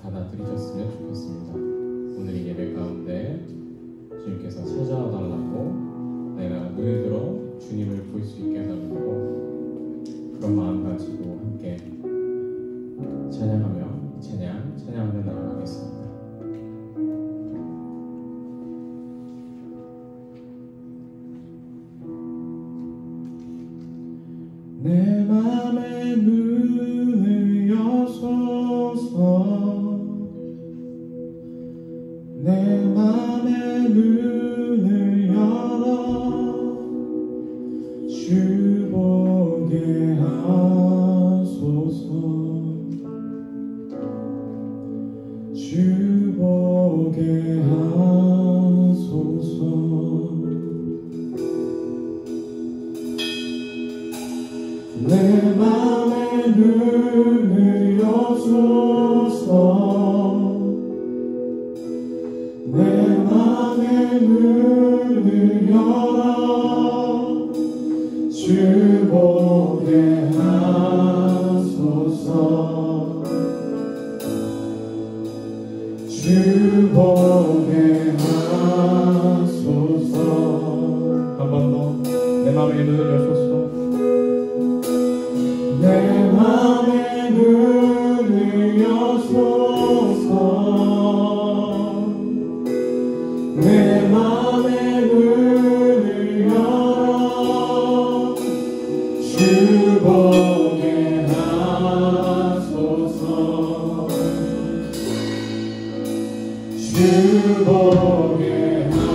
받아들이셨으면 좋겠습니다. 오늘 이 예배 가운데 주님께서 찾아와달라고, 내가 눈을 들어 주님을 볼 수 있게 해달라고, 그런 마음 가지고 함께 찬양하며 찬양하며 나아가겠습니다. 내 맘의 문을 여소서, 내 맘의 문을 열어 주 보게 하소서, 주 보게 하소서. 내 맘의 문을 여소서, 내 맘의 문을 열어 주 보게 하소서, 주 보게 하소서. 한 번 더. 내 맘의 문을 여소서, 내 맘의 문을 여소서, 내 맘의 문을 열어 주 보게 하소서, 주 보게 하소서.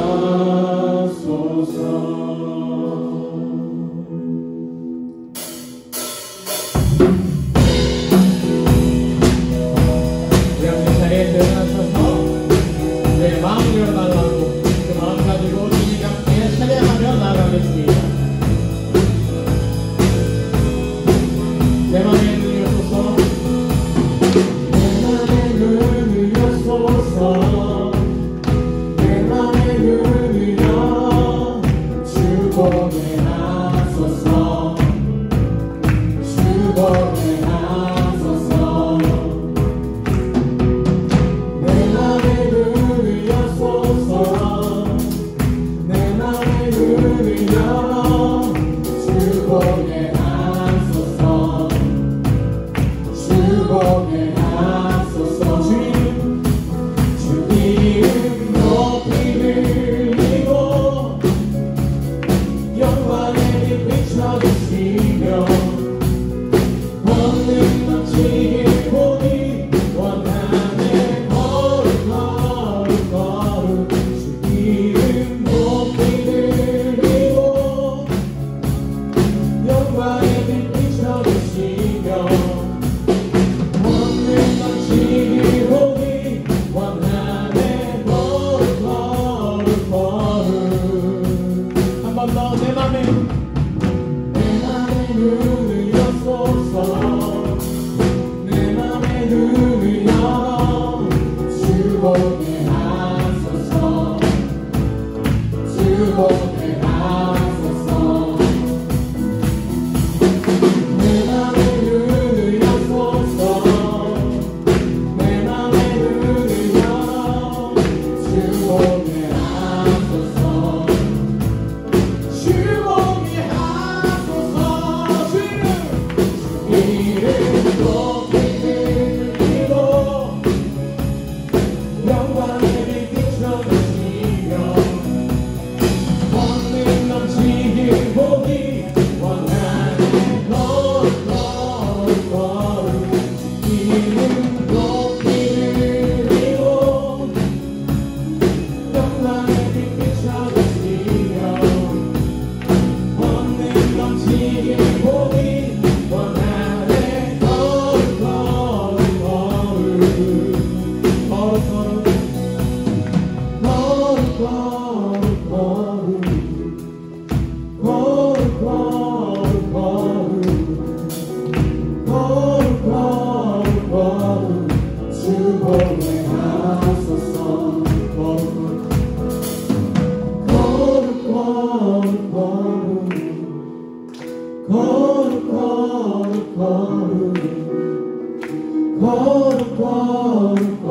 거룩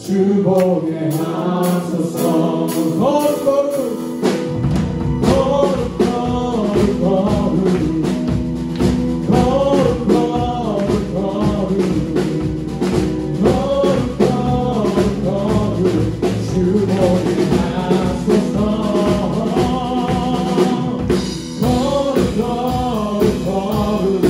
주보게 하소서. 거룩 거룩 거룩 거룩 거룩 거룩 거룩 거룩 거룩 거룩 주보게 하소서. 거룩 거룩 거룩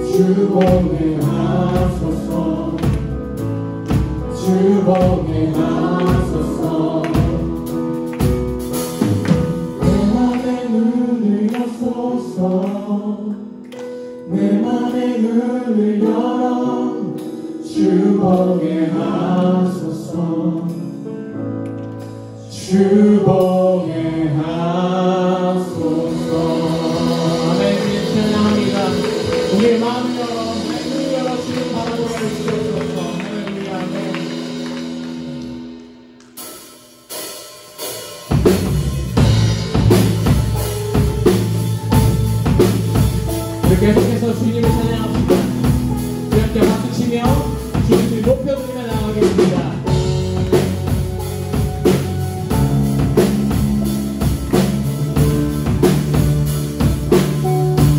주보게 하소서. 주보게 하소서. 내 맘의 눈을 여소서. 내 맘의 눈을 열어 주보게 하소서. 주보게 하소서. 아멘. 찬양합니다. 우리의 마음을 열어, 하나님을 열어 주님 바라보게 해주옵소서. 할렐루야. 아멘. 계속해서 주님을 찬양합시다. 우리 함께 박수치며 주님을 높여드리며 나아가겠습니다.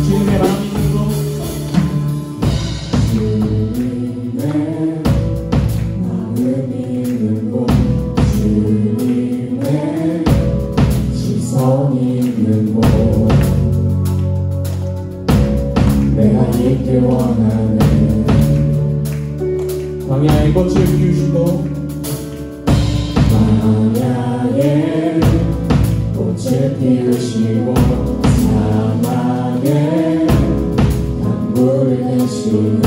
주님의 마음이 있는 곳, 주님의 마음이 있는 곳, 주님의 시선이 있는 곳, 내가 있길 원하네. 광야의 꽃을 피우시고 광야의 꽃을 피우시고 사막에 강물을 내시는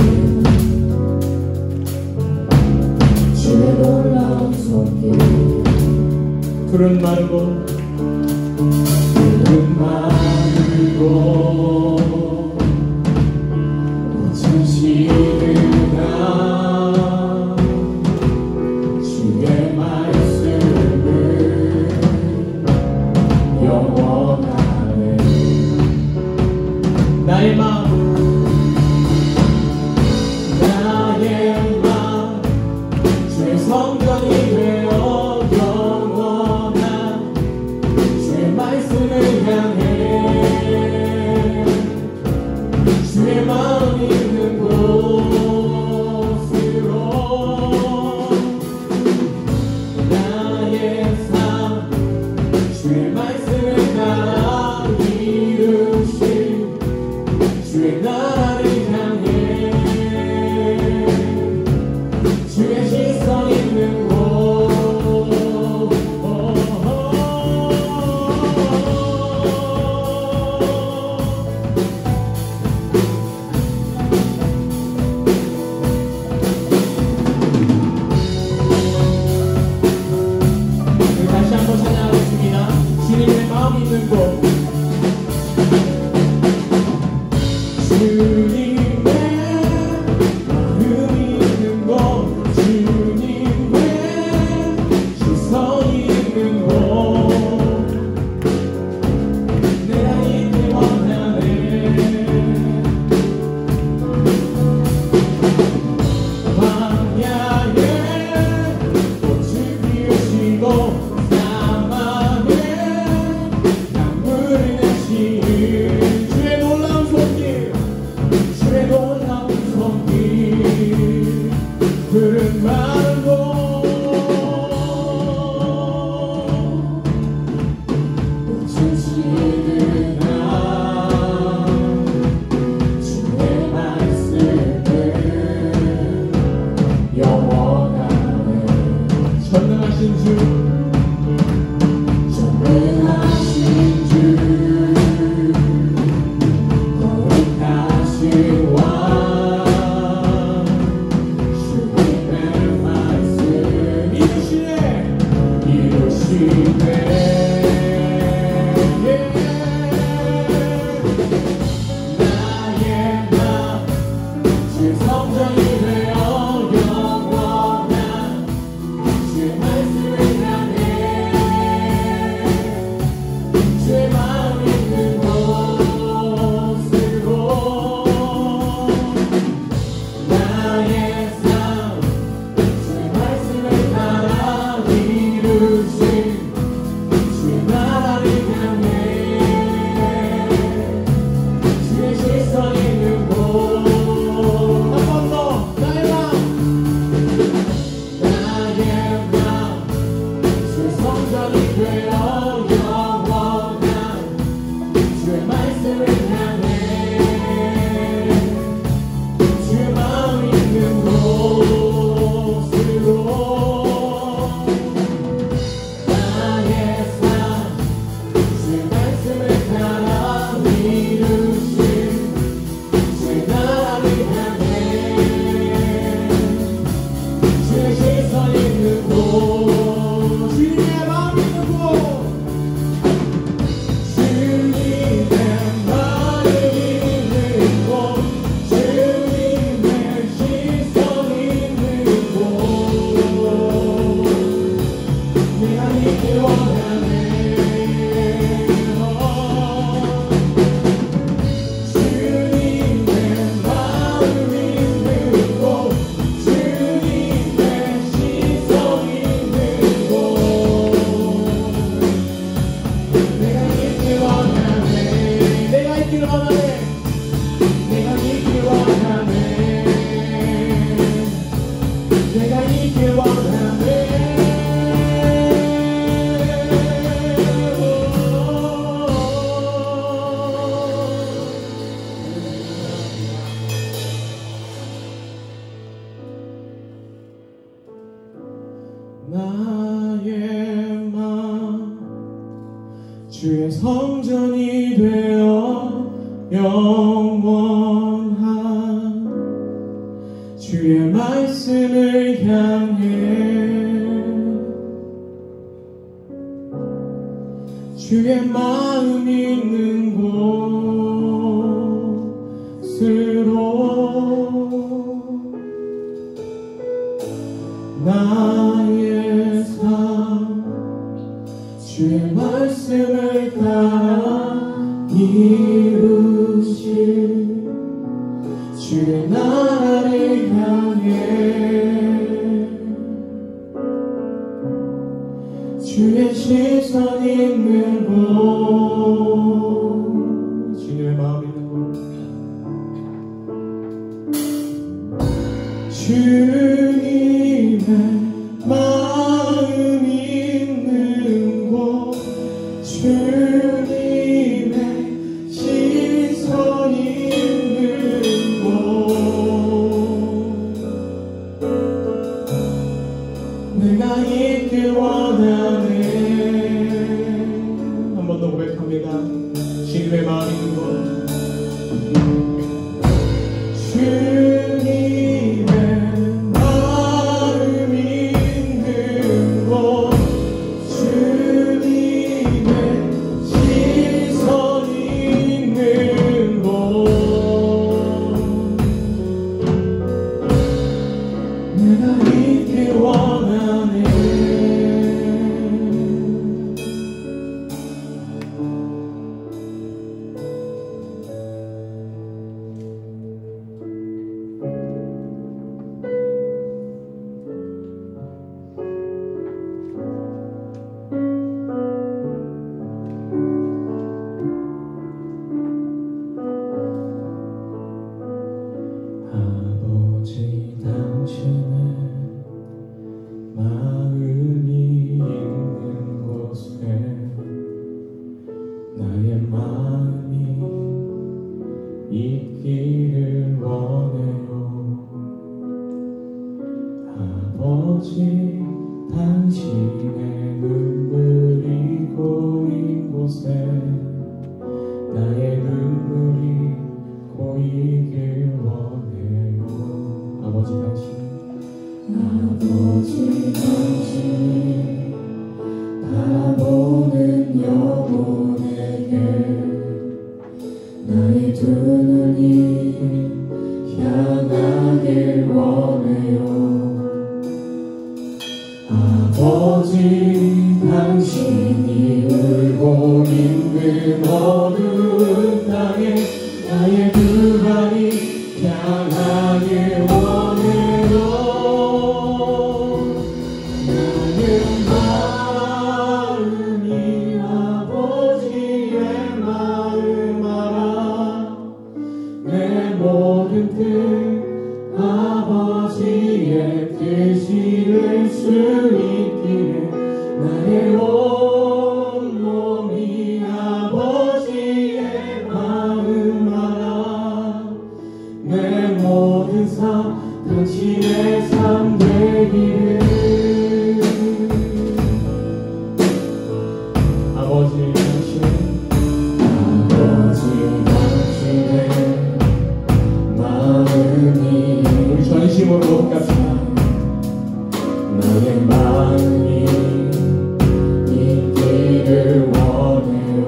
주의 놀라운 손길. 푸른 마르고 푸른 마르고 시르다 주의 말씀을 영원하네. 나의 마음 주의 성전이 되어 영원한 주의 말씀을 향해 나의 맘 주의 성전이 되어 영원한 주의 말씀을 향해 주의 마음 있는 곳으로 나의 삶 주의 말씀을 따라 이루실 주의 나라를 향해 주의 시선 있는 곳 주님의 마음 있는 곳 주님의 마음 있는 곳 주님의 시선 있는 곳 내가 있길 원하네 한 번 더 고백합니다. 주님의 마음 있는 곳 바라보는 영혼에게 나의 두 눈이 향하길 원해요. 아버지 당신이 울고 있는 어두운 땅에 나의 두 발이 향하길 원해요. 나의 마음이 아버지의 마음 알아. 내 모든 뜻 아버지의 뜻이 될 수 있기를 나의 온몸이 아버지의 마음 알아. 내 모든 삶 당신의 삶 되기를. 아버지 당신의 마음이 우리 전심으로 같이 나의 마음이 있기를 원해요.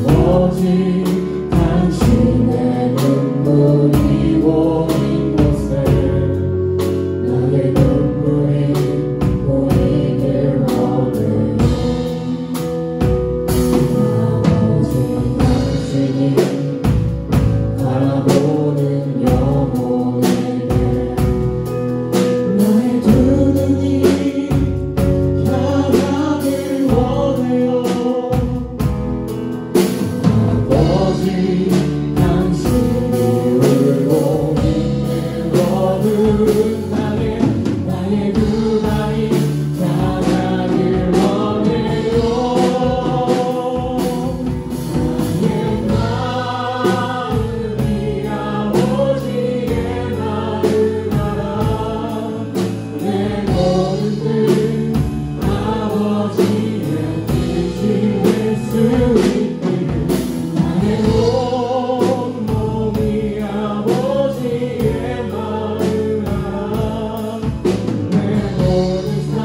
아버지 당신의 눈물이 보인 곳에 나의 눈물이 보이길 원해요. 아버지 당신이 바라보는 영혼에게 나의 두 눈이 향하길 원해요. 아버지 당신이 울고 있는 어두운 땅에 나의 두 발이 향하길 원해요. 나의 마음이 아버지의 마음 알아. 내 모든 뜻 아버지의 뜻이 될 수 있기를 나의 온몸이 아버지의 마음 알아. 내 모든 삶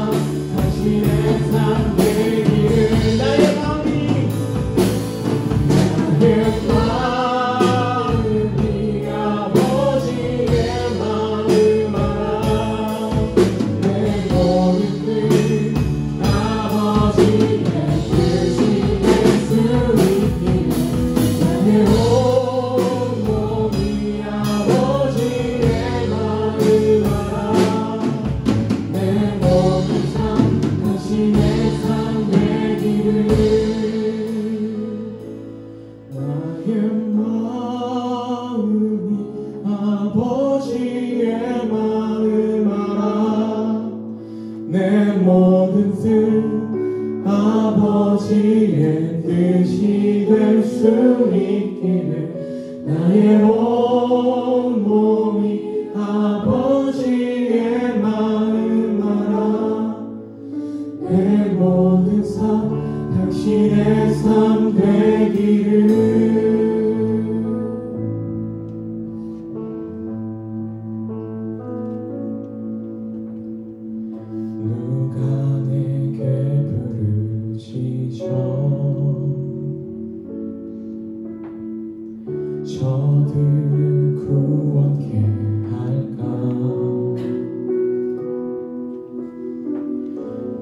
당신의 삶 되기를. 나의 마음이 아버지의 마음 알아. 내 모든 뜻 아버지의 뜻이 될 수 있기를 나의 온몸이 아버지의 마음 알아. 내 모든 삶 당신의 삶 되기를. 나의 마음이 아버지의 마음 알아. 내 모든 뜻 아버지의 뜻이 될 수 있기를 나의 온몸이 아버지의 마음 알아. 내 모든 삶 당신의 삶 되기를. 누가 내게 부르짖어 저들을 구원케 할까.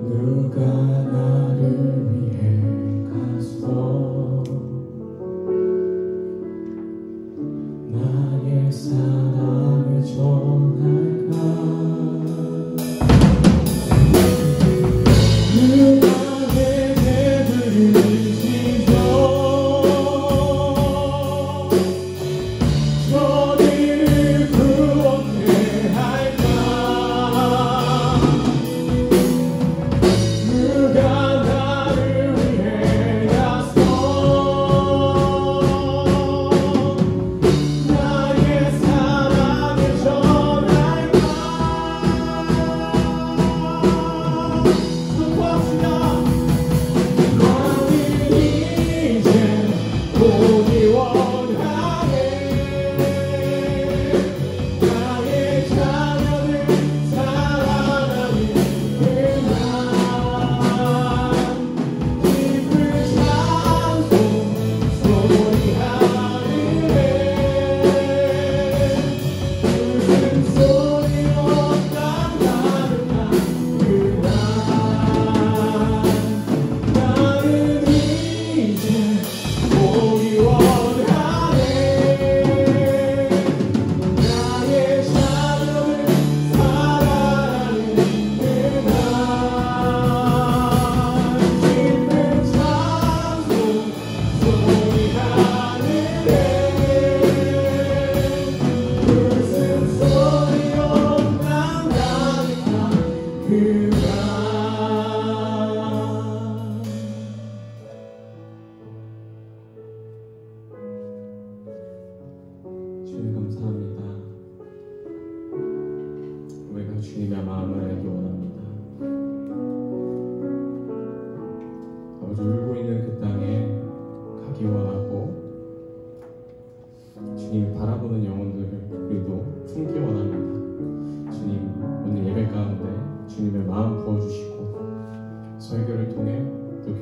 누가 나를 위해 가서 나의 사랑을 전할까. 누가 내게 부르짖어 저들을 구원케 할까. 누가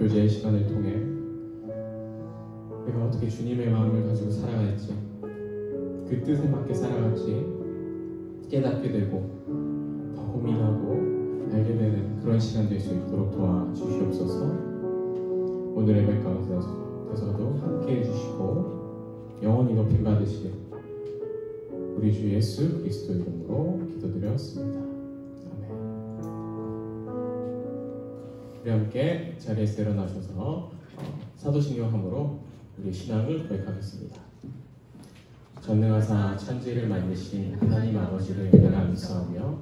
교제의 시간을 통해 내가 어떻게 주님의 마음을 가지고 살아갈지, 그 뜻에 맞게 살아갈지 깨닫게 되고 더 고민하고 알게 되는 그런 시간 될 수 있도록 도와주시옵소서. 오늘 예배 가운데서도 함께 해주시고 영원히 높임 받으실 우리 주 예수 그리스도 이름으로 기도드렸습니다. 아멘. 우리 함께 자리에서 일어나셔서 사도신경함으로 우리 신앙을 고백하겠습니다. 전능하사 천지를 만드신 하나님 아버지를 내가 믿사오며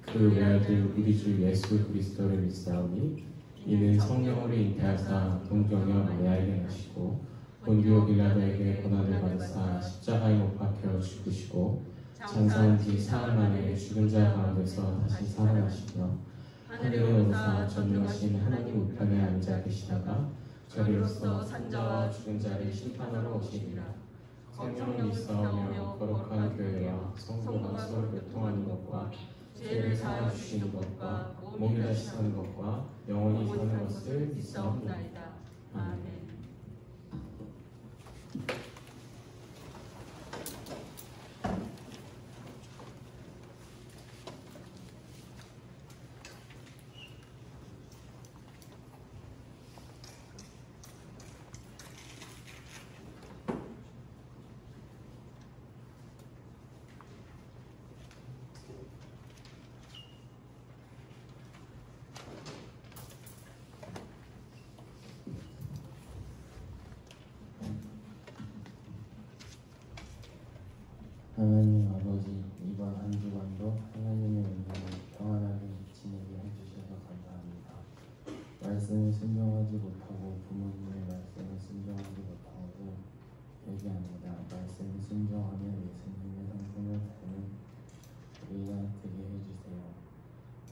그 외아들 우리 주 예수 그리스도를 믿사오니 이는 성령으로 잉태하사 동정녀 마리아에게 나시고 본디오 빌라도에게 고난을 받으사 십자가에 못 박혀 죽으시고 장사한 지 사흘 만에 죽은 자 가운데서 다시 살아나시며 하늘에 오르사 전능하신 하나님 우편에 앉아 계시다가 저리로서 산자와 죽은 자를 심판하러 오시리라. 성령을 믿사오며 거룩한 교회와 성도가 서로 교통하는 것과 죄를 사하 주시는 것과 몸이 다시 사는 것과 영원히 사는 것을 믿사옵나이다. 아멘. 하나님 아버지, 이번 한 주간도 하나님의 은혜를 평안하게 지내게 해주셔서 감사합니다. 말씀을 순종하지 못하고 부모님의 말씀을 순종하지 못한 것을 회개합니다. 말씀을 순종하며 예수님의 성품을 닮은 우리가 되게 해주세요.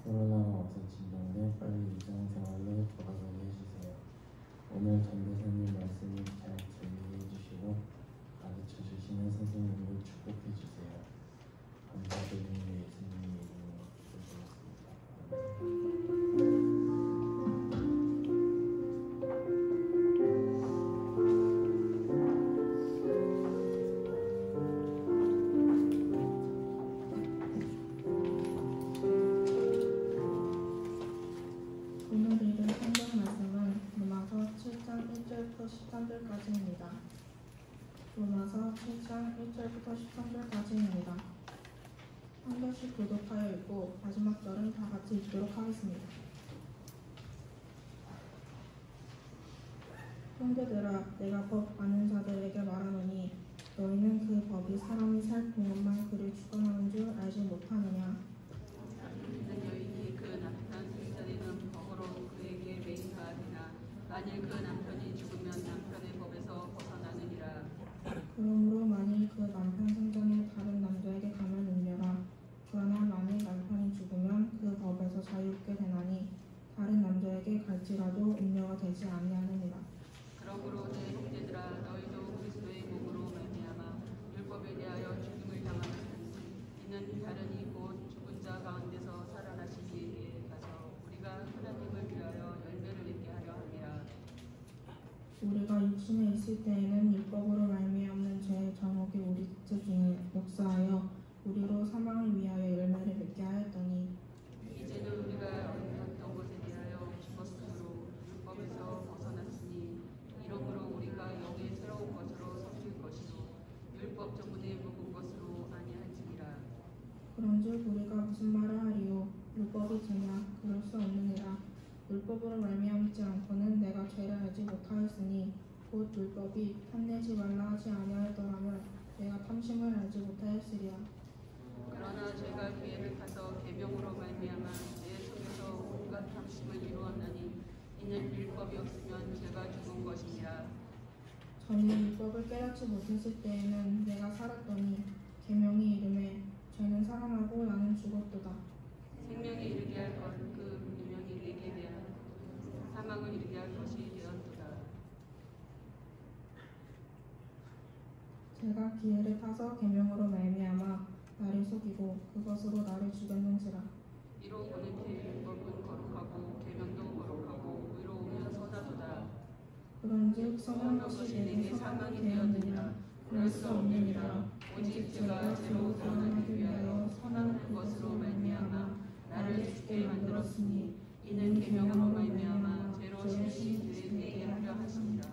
코로나가 와서 진정돼 빨리 일상생활로 돌아가게 해주세요. 오늘 전도사님 말씀을 잘 들리게 해주시고 가르쳐 주시는 선생님을 축복해 주세요. 감사드리는 예수님의 이름으로 기도드렸습니다. 오늘 읽은 성경 말씀은 로마서 7장 1절부터 13절까지입니다. 로마서 7장 1절부터 13절까지입니다. 한 절씩 교독하여 읽고 마지막 절은 다 같이 읽도록 하겠습니다. 형제들아, 내가 법 아는 자들에게 말하노니 너희는 그 법이 사람이 살 동안만 그를 주관하는 줄 알지 못하느냐? 여인이 그 남편 생전에는 법으로 그에게 매인하리나 만일 그 남편이 죽으면 남편의 법에서 벗어나느니라. 그러므로 만일 그 남편 생전에 다른 남자에게 가면 울려라. 그러나 만일 남편이 죽으면 그 법에서 자유롭게 되나니 다른 남자에게 갈지라도 음녀가 되지 아니하느니라. 그러므로 내 형제들아, 너희도 그리스도의 몸으로 말미암아 율법에 대하여 죽임을 당하는 이는 다른이 곧 죽은 자 가운데서 살아나신 이에게 가서 우리가 하나님을 위하여 열매를 맺게 하려 함이라. 우리가 육신에 있을 때에는 율법으로 말미암는 죄의 정욕이 우리 지체 중에 역사하여 우리로 사망을 위하여 열매를 맺게 하였더니 이제는 우리가 어떤 것에 대하여 죽었으므로 율법에서 벗어났으니 이러므로 우리가 영의 새로운 것으로 섬길 것이요 율법 전문에 묵은 것으로 아니할지니라. 그런즉 우리가 무슨 말을 하리요? 율법이 죄냐? 그럴 수 없느니라. 율법으로 말미암지 않고는 내가 죄를 알지 못하였으니 곧 율법이 탐내지 말라 하지 아니하였더라면 내가 탐심을 알지 못하였으리라. 그러나 죄가 기회를 타서 계명으로 말미암아 내 속에서 온갖 탐심을 이루었나니 이는 율법이 없으면 죄가 죽은 것이니라. 전에 율법을 깨닫지 못했을 때에는 내가 살았더니 계명이 이르매 죄는 살아나고 나는 죽었도다. 생명에 이르게 할 것 그 계명이 이르게 대한 사망을 이르게 할 것이 되었도다. 제가 기회를 타서 계명으로 말미암아 나를 속이고 그것으로 나를 죽였는지라. 이로 보는 데 율법은 거룩하고 계명도 거룩하고 의로우며 선하도다. 그런즉 선한 것이 내게 사망이 되었느니라. 그럴 수 없느니라. 오직 죄가 죄로 드러나기 위하여 선한 것으로 말미암아 나를 죽게 만들었으니 이는 계명으로 말미암아 죄로 심히 되게 하려 하십니다.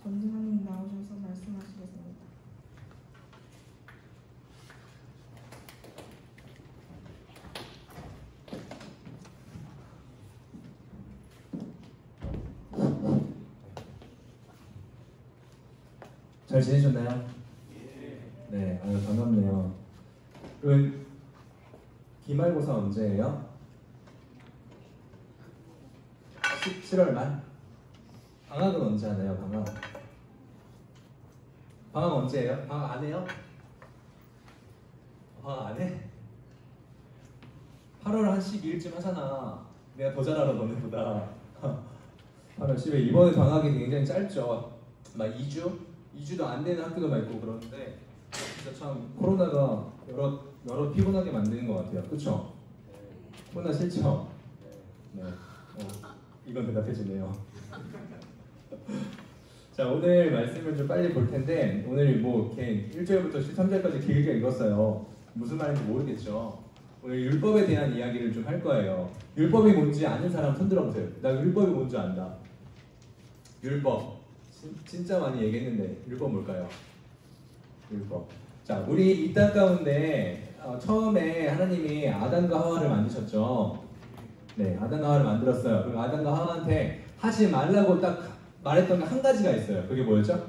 전지하님 나오셔서 말씀하시겠습니다. 잘 지내셨나요? 네, 반갑네요. 그럼 기말고사 언제예요? 7월 말? 방학은 언제 하나요? 방학 언제예요? 방학 안 해요? 방학 안 해? 8월 한 12일쯤 하잖아. 내가 더 잘알아 너네보다. 8월 10일. 이번에 방학이 굉장히 짧죠. 막 2주도 안 되는 학교도 많고 그러는데 진짜 참 코로나가 여러 피곤하게 만드는 것 같아요. 그렇죠? 코로나 싫죠? 네. 이건 대답해주네요. 자, 오늘 말씀을 좀 빨리 볼 텐데 오늘 뭐 이렇게 1절부터 13절까지 길게 읽었어요. 무슨 말인지 모르겠죠. 오늘 율법에 대한 이야기를 좀 할 거예요. 율법이 뭔지 아는 사람 손 들어보세요. 나 율법이 뭔지 안다. 율법 진짜 많이 얘기했는데 율법 뭘까요? 율법. 자, 우리 이 땅 가운데 처음에 하나님이 아담과 하와를 만드셨죠. 네, 아담과 하와를 만들었어요. 그리고 아담과 하와한테 하지 말라고 딱 말했던 게 한 가지가 있어요. 그게 뭐였죠?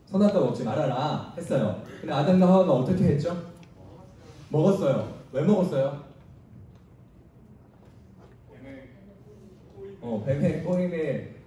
선악과 먹지 말아라 했어요. 근데 아담과 하와가 어떻게 했죠? 먹었어요. 왜 먹었어요?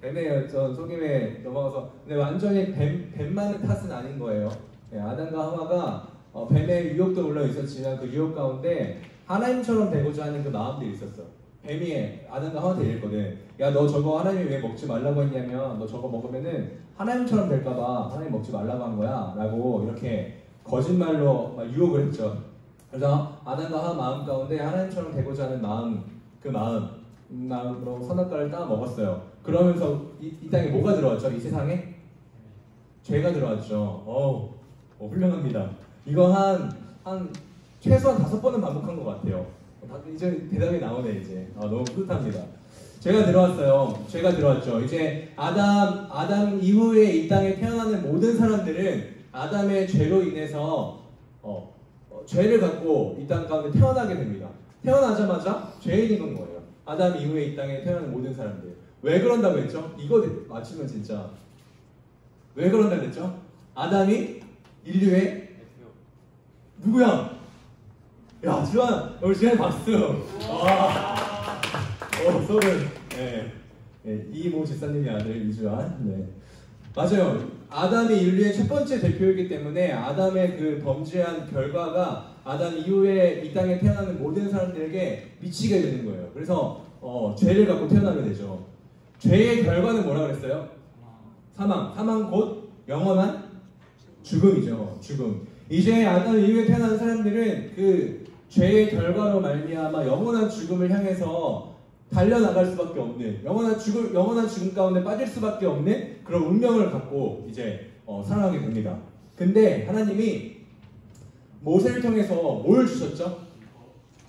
뱀의 속임에 넘어가서 근데 완전히 뱀만의 탓은 아닌 거예요. 네, 아담과 하와가 뱀의 유혹도 물론 있었지만 그 유혹 가운데 하나님처럼 되고자 하는 그 마음들이 있었어. 뱀이 아담과 하와한테 이랬거든. 야, 너 저거 하나님이 왜 먹지 말라고 했냐면 너 저거 먹으면은 하나님처럼 될까봐 하나님 먹지 말라고 한 거야 라고 이렇게 거짓말로 막 유혹을 했죠. 그래서 아담과 하와 마음 가운데 하나님처럼 되고자 하는 마음, 그 마음으로 선악과를 따 먹었어요. 그러면서 이 땅에 뭐가 들어왔죠? 이 세상에? 죄가 들어왔죠. 훌륭합니다. 이거 한 최소한 5번은 반복한 것 같아요. 이제 대답이 나오네 이제. 너무 뿌듯합니다. 죄가 들어왔어요. 죄가 들어왔죠. 이제 아담 이후에 이 땅에 태어나는 모든 사람들은 아담의 죄로 인해서 죄를 갖고 이 땅 가운데 태어나게 됩니다. 태어나자마자 죄인이 된 거예요. 아담 이후에 이 땅에 태어나는 모든 사람들. 왜 그런다고 했죠? 이거 맞추면 진짜 왜 그런다고 했죠? 아담이 인류의 누구야? 야, 주한! 우리 주한 박수! 서른. 네. 이모 집사님의 아들 이주한. 네. 맞아요. 아담이 인류의 첫 번째 대표이기 때문에 아담의 그 범죄한 결과가 아담 이후에 이 땅에 태어나는 모든 사람들에게 미치게 되는 거예요. 그래서 죄를 갖고 태어나게 되죠. 죄의 결과는 뭐라고 그랬어요? 사망. 사망 곧 영원한 죽음이죠. 죽음. 이제 아담 이후에 태어난 사람들은 그 죄의 결과로 말미암아 영원한 죽음을 향해서 달려나갈 수밖에 없는 영원한 죽음 가운데 빠질 수밖에 없는 그런 운명을 갖고 이제 살아가게 됩니다. 근데 하나님이 모세를 통해서 뭘 주셨죠?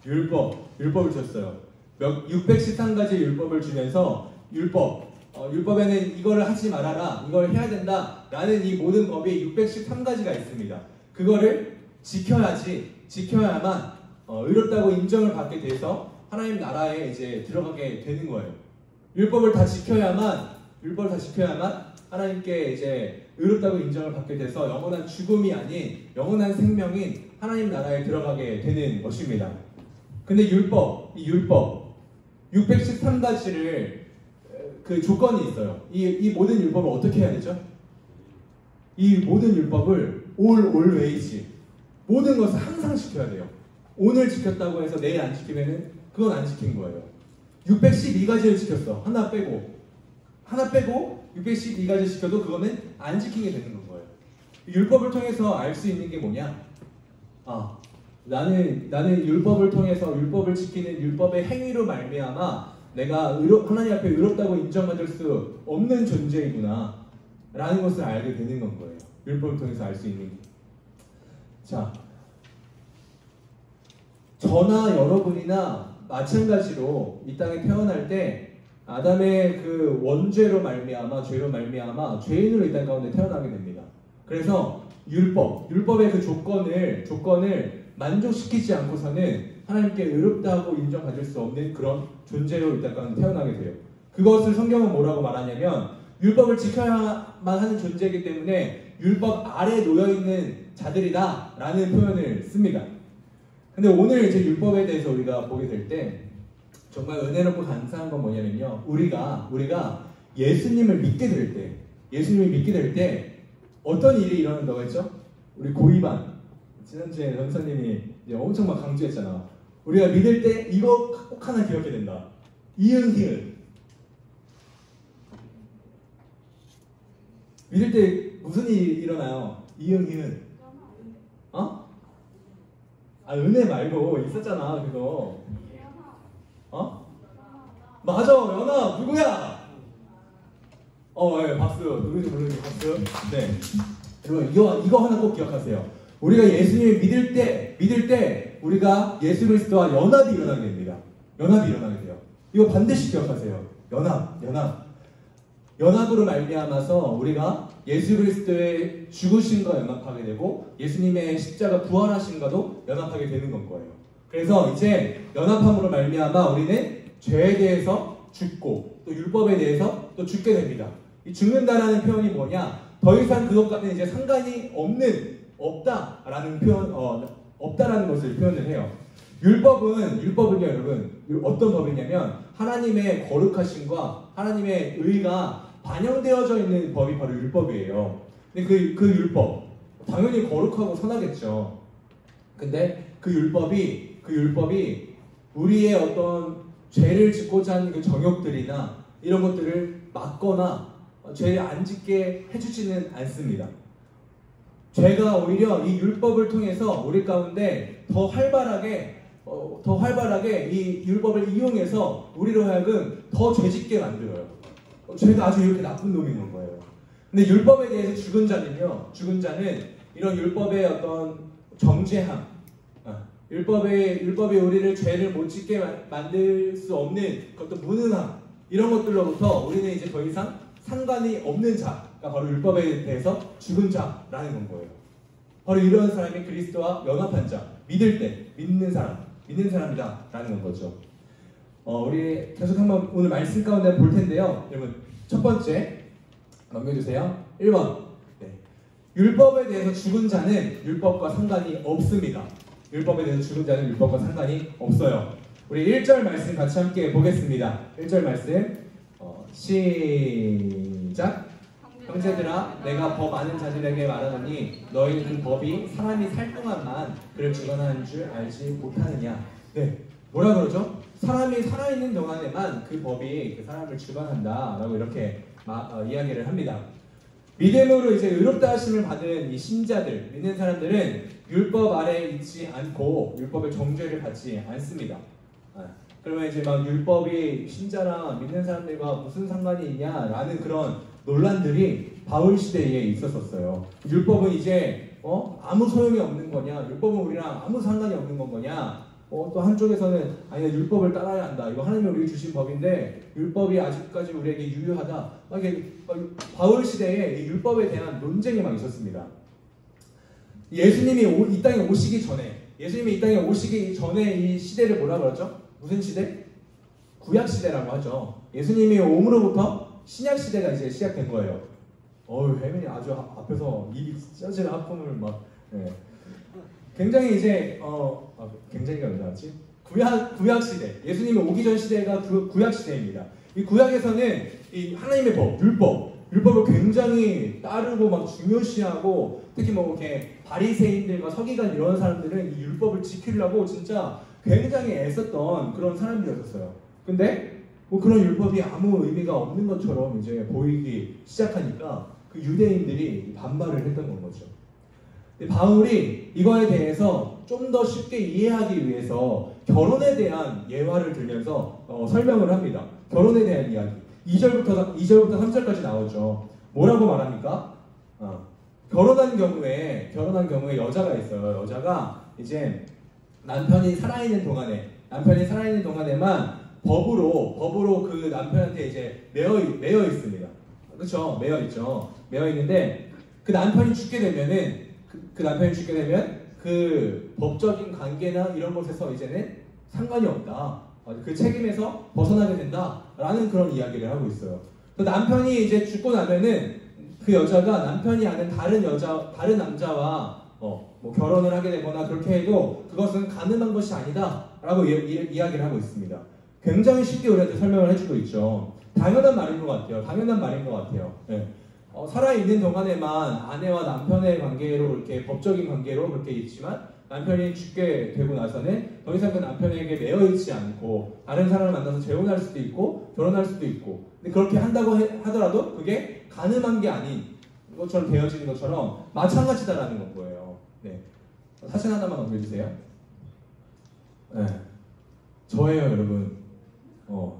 율법을 주셨어요. 613가지 율법을 주면서 율법에는 이거를 하지 말아라, 이걸 해야 된다 라는 이 모든 법이 613가지가 있습니다. 그거를 지켜야만 의롭다고 인정을 받게 돼서 하나님 나라에 이제 들어가게 되는 거예요. 율법을 다 지켜야만 하나님께 이제 의롭다고 인정을 받게 돼서 영원한 죽음이 아닌 영원한 생명인 하나님 나라에 들어가게 되는 것입니다. 근데 이 율법 613가지를 그 조건이 있어요. 이 모든 율법을 어떻게 해야 되죠? 이 모든 율법을 always 모든 것을 항상 지켜야 돼요. 오늘 지켰다고 해서 내일 안 지키면은 그건 안 지킨 거예요. 612가지를 지켰어. 하나 빼고 612가지 지켜도 그거는 안 지키게 되는 거예요. 율법을 통해서 알 수 있는 게 뭐냐? 나는 율법을 통해서 율법을 지키는 율법의 행위로 말미암아 내가 하나님 앞에 의롭다고 인정받을 수 없는 존재이구나 라는 것을 알게 되는 건 거예요. 율법을 통해서 알 수 있는 게. 자, 저나 여러분이나 마찬가지로 이 땅에 태어날 때 아담의 그 원죄로 말미암아 죄로 말미암아 죄인으로 이 땅 가운데 태어나게 됩니다. 그래서 율법의 그 조건을 만족시키지 않고서는 하나님께 의롭다고 인정받을 수 없는 그런 존재로 이 땅 가운데 태어나게 돼요. 그것을 성경은 뭐라고 말하냐면 율법을 지켜야만 하는 존재이기 때문에 율법 아래 놓여있는 자들이다 라는 표현을 씁니다. 근데 오늘 이제 율법에 대해서 우리가 보게 될 때 정말 은혜롭고 감사한 건 뭐냐면요, 우리가 예수님을 믿게 될 때 어떤 일이 일어난다고 했죠? 우리 고이반 지난주에 전사님이 이제 엄청 막 강조했잖아. 우리가 믿을 때 이거 꼭 하나 기억해야 된다. 이응 히읗. 믿을 때 무슨 일이 일어나요? 이응 히읗. 어? 아, 은혜 말고 있었잖아 그거. 어? 맞아, 연아 누구야? 예, 박수. 누구지 모르겠는데 박수. 네. 여러분 이거 하나 꼭 기억하세요. 우리가 예수님을 믿을 때 우리가 예수 그리스도와 연합이 일어나게 됩니다. 연합이 일어나게 돼요. 이거 반드시 기억하세요. 연합으로 말미암아서 우리가 예수 그리스도의 죽으심과 연합하게 되고 예수님의 십자가 부활하심과도 연합하게 되는 건 거예요. 그래서 이제 연합함으로 말미암아 우리는 죄에 대해서 죽고 또 율법에 대해서 또 죽게 됩니다. 이 죽는다라는 표현이 뭐냐? 더 이상 그것과는 이제 상관이 없다라는 표현, 없다라는 것을 표현을 해요. 율법은요, 여러분, 어떤 법이냐면 하나님의 거룩하심과 하나님의 의가 반영되어져 있는 법이 바로 율법이에요. 근데 그 율법 당연히 거룩하고 선하겠죠. 근데 그 율법이 우리의 어떤 죄를 짓고자 하는 그 정욕들이나 이런 것들을 막거나 죄를 안 짓게 해주지는 않습니다. 죄가 오히려 이 율법을 통해서 우리 가운데 더 활발하게 이 율법을 이용해서 우리로 하여금 더 죄짓게 만들어요. 죄가 아주 이렇게 나쁜 놈인 거예요. 근데 율법에 대해서 죽은 자는 이런 율법의 어떤 정죄함, 율법이 우리를 죄를 못 짓게 만들 수 없는 어떤 무능함, 이런 것들로부터 우리는 이제 더 이상 상관이 없는 자가 바로 율법에 대해서 죽은 자라는 건 거예요. 바로 이런 사람이 그리스도와 연합한 자, 믿는 사람이다라는 건 거죠. 우리 계속 한번 오늘 말씀 가운데 볼 텐데요. 여러분, 첫 번째 넘겨주세요. 1번. 네. 율법에 대해서 죽은 자는 율법과 상관이 없습니다. 율법에 대해서 죽은 자는 율법과 상관이 없어요. 우리 1절 말씀 같이 함께 보겠습니다. 1절 말씀 시작. 형제들아, 내가 법 아는 자들에게 말하노니 너희는 그 법이 사람이 살 동안만 그를 주관하는 줄 알지 못하느냐. 네, 뭐라 그러죠? 사람이 살아있는 동안에만 그 법이 그 사람을 주관한다 라고 이렇게 이야기를 합니다. 믿음으로 이제 의롭다 하심을 받은 이 신자들, 믿는 사람들은 율법 아래에 있지 않고 율법의 정죄를 받지 않습니다. 그러면 이제 막 율법이 신자랑 믿는 사람들과 무슨 상관이 있냐라는 그런 논란들이 바울 시대에 있었었어요. 율법은 이제 아무 소용이 없는 거냐? 율법은 우리랑 아무 상관이 없는 건 거냐? 또 한쪽에서는 아니 율법을 따라야 한다. 이거 하나님이 우리에게 주신 법인데 율법이 아직까지 우리에게 유효하다. 바울 시대에 이 율법에 대한 논쟁이 막 있었습니다. 예수님이 이 땅에 오시기 전에 이 시대를 뭐라 그러죠? 무슨 시대? 구약 시대라고 하죠. 예수님이 오므로부터 신약 시대가 이제 시작된 거예요. 혜민이 아주 앞에서 입이 찢어지는 하품을 막. 네. 굉장히 이제 굉장히가 왜 나왔지? 구약 시대. 예수님이 오기 전 시대가 구약 시대입니다. 이 구약에서는 이 하나님의 법, 율법을 굉장히 따르고 막 중요시하고, 특히 뭐 이렇게 바리새인들과 서기관 이런 사람들은 이 율법을 지키려고 진짜 굉장히 애썼던 그런 사람들이었어요. 근데 뭐 그런 율법이 아무 의미가 없는 것처럼 이제 보이기 시작하니까 그 유대인들이 반발을 했던 건 거죠. 근데 바울이 이거에 대해서 좀 더 쉽게 이해하기 위해서 결혼에 대한 예화를 들면서 설명을 합니다. 결혼에 대한 이야기. 2절부터 3절까지 나오죠. 뭐라고 말합니까? 결혼한 경우에 여자가 있어요. 여자가 이제 남편이 살아있는 동안에만 법으로 그 남편한테 이제 매여 있습니다. 그렇죠? 매여 있죠. 매여 있는데 그 남편이 죽게 되면 그 법적인 관계나 이런 것에서 이제는 상관이 없다. 그 책임에서 벗어나게 된다라는 그런 이야기를 하고 있어요. 그 남편이 이제 죽고 나면은 그 여자가 남편이 아는 다른 남자와 뭐 결혼을 하게 되거나 그렇게 해도 그것은 가능한 것이 아니다라고 이야기를 하고 있습니다. 굉장히 쉽게 우리한테 설명을 해주고 있죠. 당연한 말인 것 같아요. 네. 살아있는 동안에만 아내와 남편의 관계로 이렇게 법적인 관계로 그렇게 있지만 남편이 죽게 되고 나서는 더 이상 그 남편에게 매여 있지 않고 다른 사람을 만나서 재혼할 수도 있고 결혼할 수도 있고 근데 그렇게 한다고 하더라도 그게 가능한 게 아닌 것처럼 되어지는 것처럼 마찬가지다라는 거예요. 네. 사진 하나만 넘겨주세요. 네. 저예요, 여러분.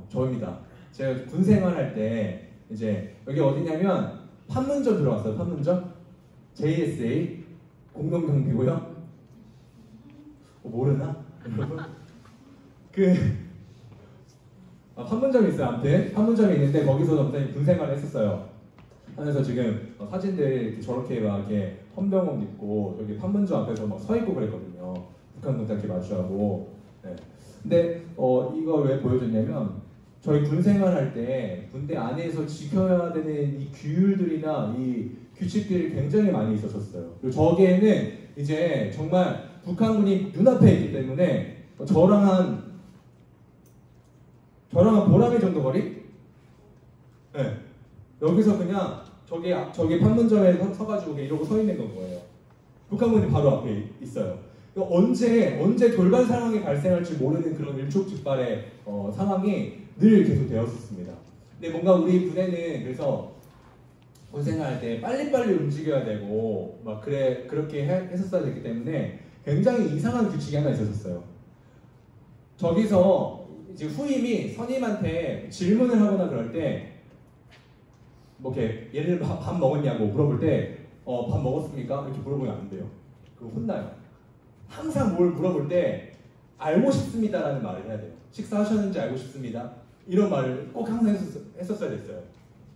저입니다. 제가 군 생활할 때 이제 여기 어디냐면 판문점 들어왔어요. 판문점 JSA 공동경비고요. 모르나? 판문점이 있어요. 아무튼 판문점이 있는데 거기서 전부터 군 생활을 했었어요. 하면서 지금 사진들 저렇게 막 이렇게 헌병옷 입고 여기 판문점 앞에서 막 서 있고 그랬거든요. 북한군들 이렇게 마주하고. 네. 근데 이거 왜 보여줬냐면 저희 군 생활할 때 군대 안에서 지켜야 되는 이 규율들이나 이 규칙들이 굉장히 많이 있었어요. 그리고 저기에는 이제 정말 북한군이 눈앞에 있기 때문에 저랑 한 보라매 정도 거리? 네. 여기서 그냥 저기 판문점에 서가지고 이러고 서 있는 건 거예요. 북한군이 바로 앞에 있어요. 언제 돌발 상황이 발생할지 모르는 그런 일촉즉발의 상황이 늘 계속 되었었습니다. 근데 뭔가 우리 부대는 그래서 군 생활할 때 빨리빨리 움직여야 되고 막 그렇게 했었어야 됐기 때문에 굉장히 이상한 규칙이 하나 있었어요. 저기서 이제 후임이 선임한테 질문을 하거나 그럴 때 뭐 이렇게 예를 들어 밥 먹었냐고 물어볼 때 밥 먹었습니까? 이렇게 물어보면 안 돼요. 그거 혼나요. 항상 뭘 물어볼 때 알고 싶습니다라는 말을 해야 돼요. 식사하셨는지 알고 싶습니다. 이런 말을 꼭 항상 했었어야 됐어요.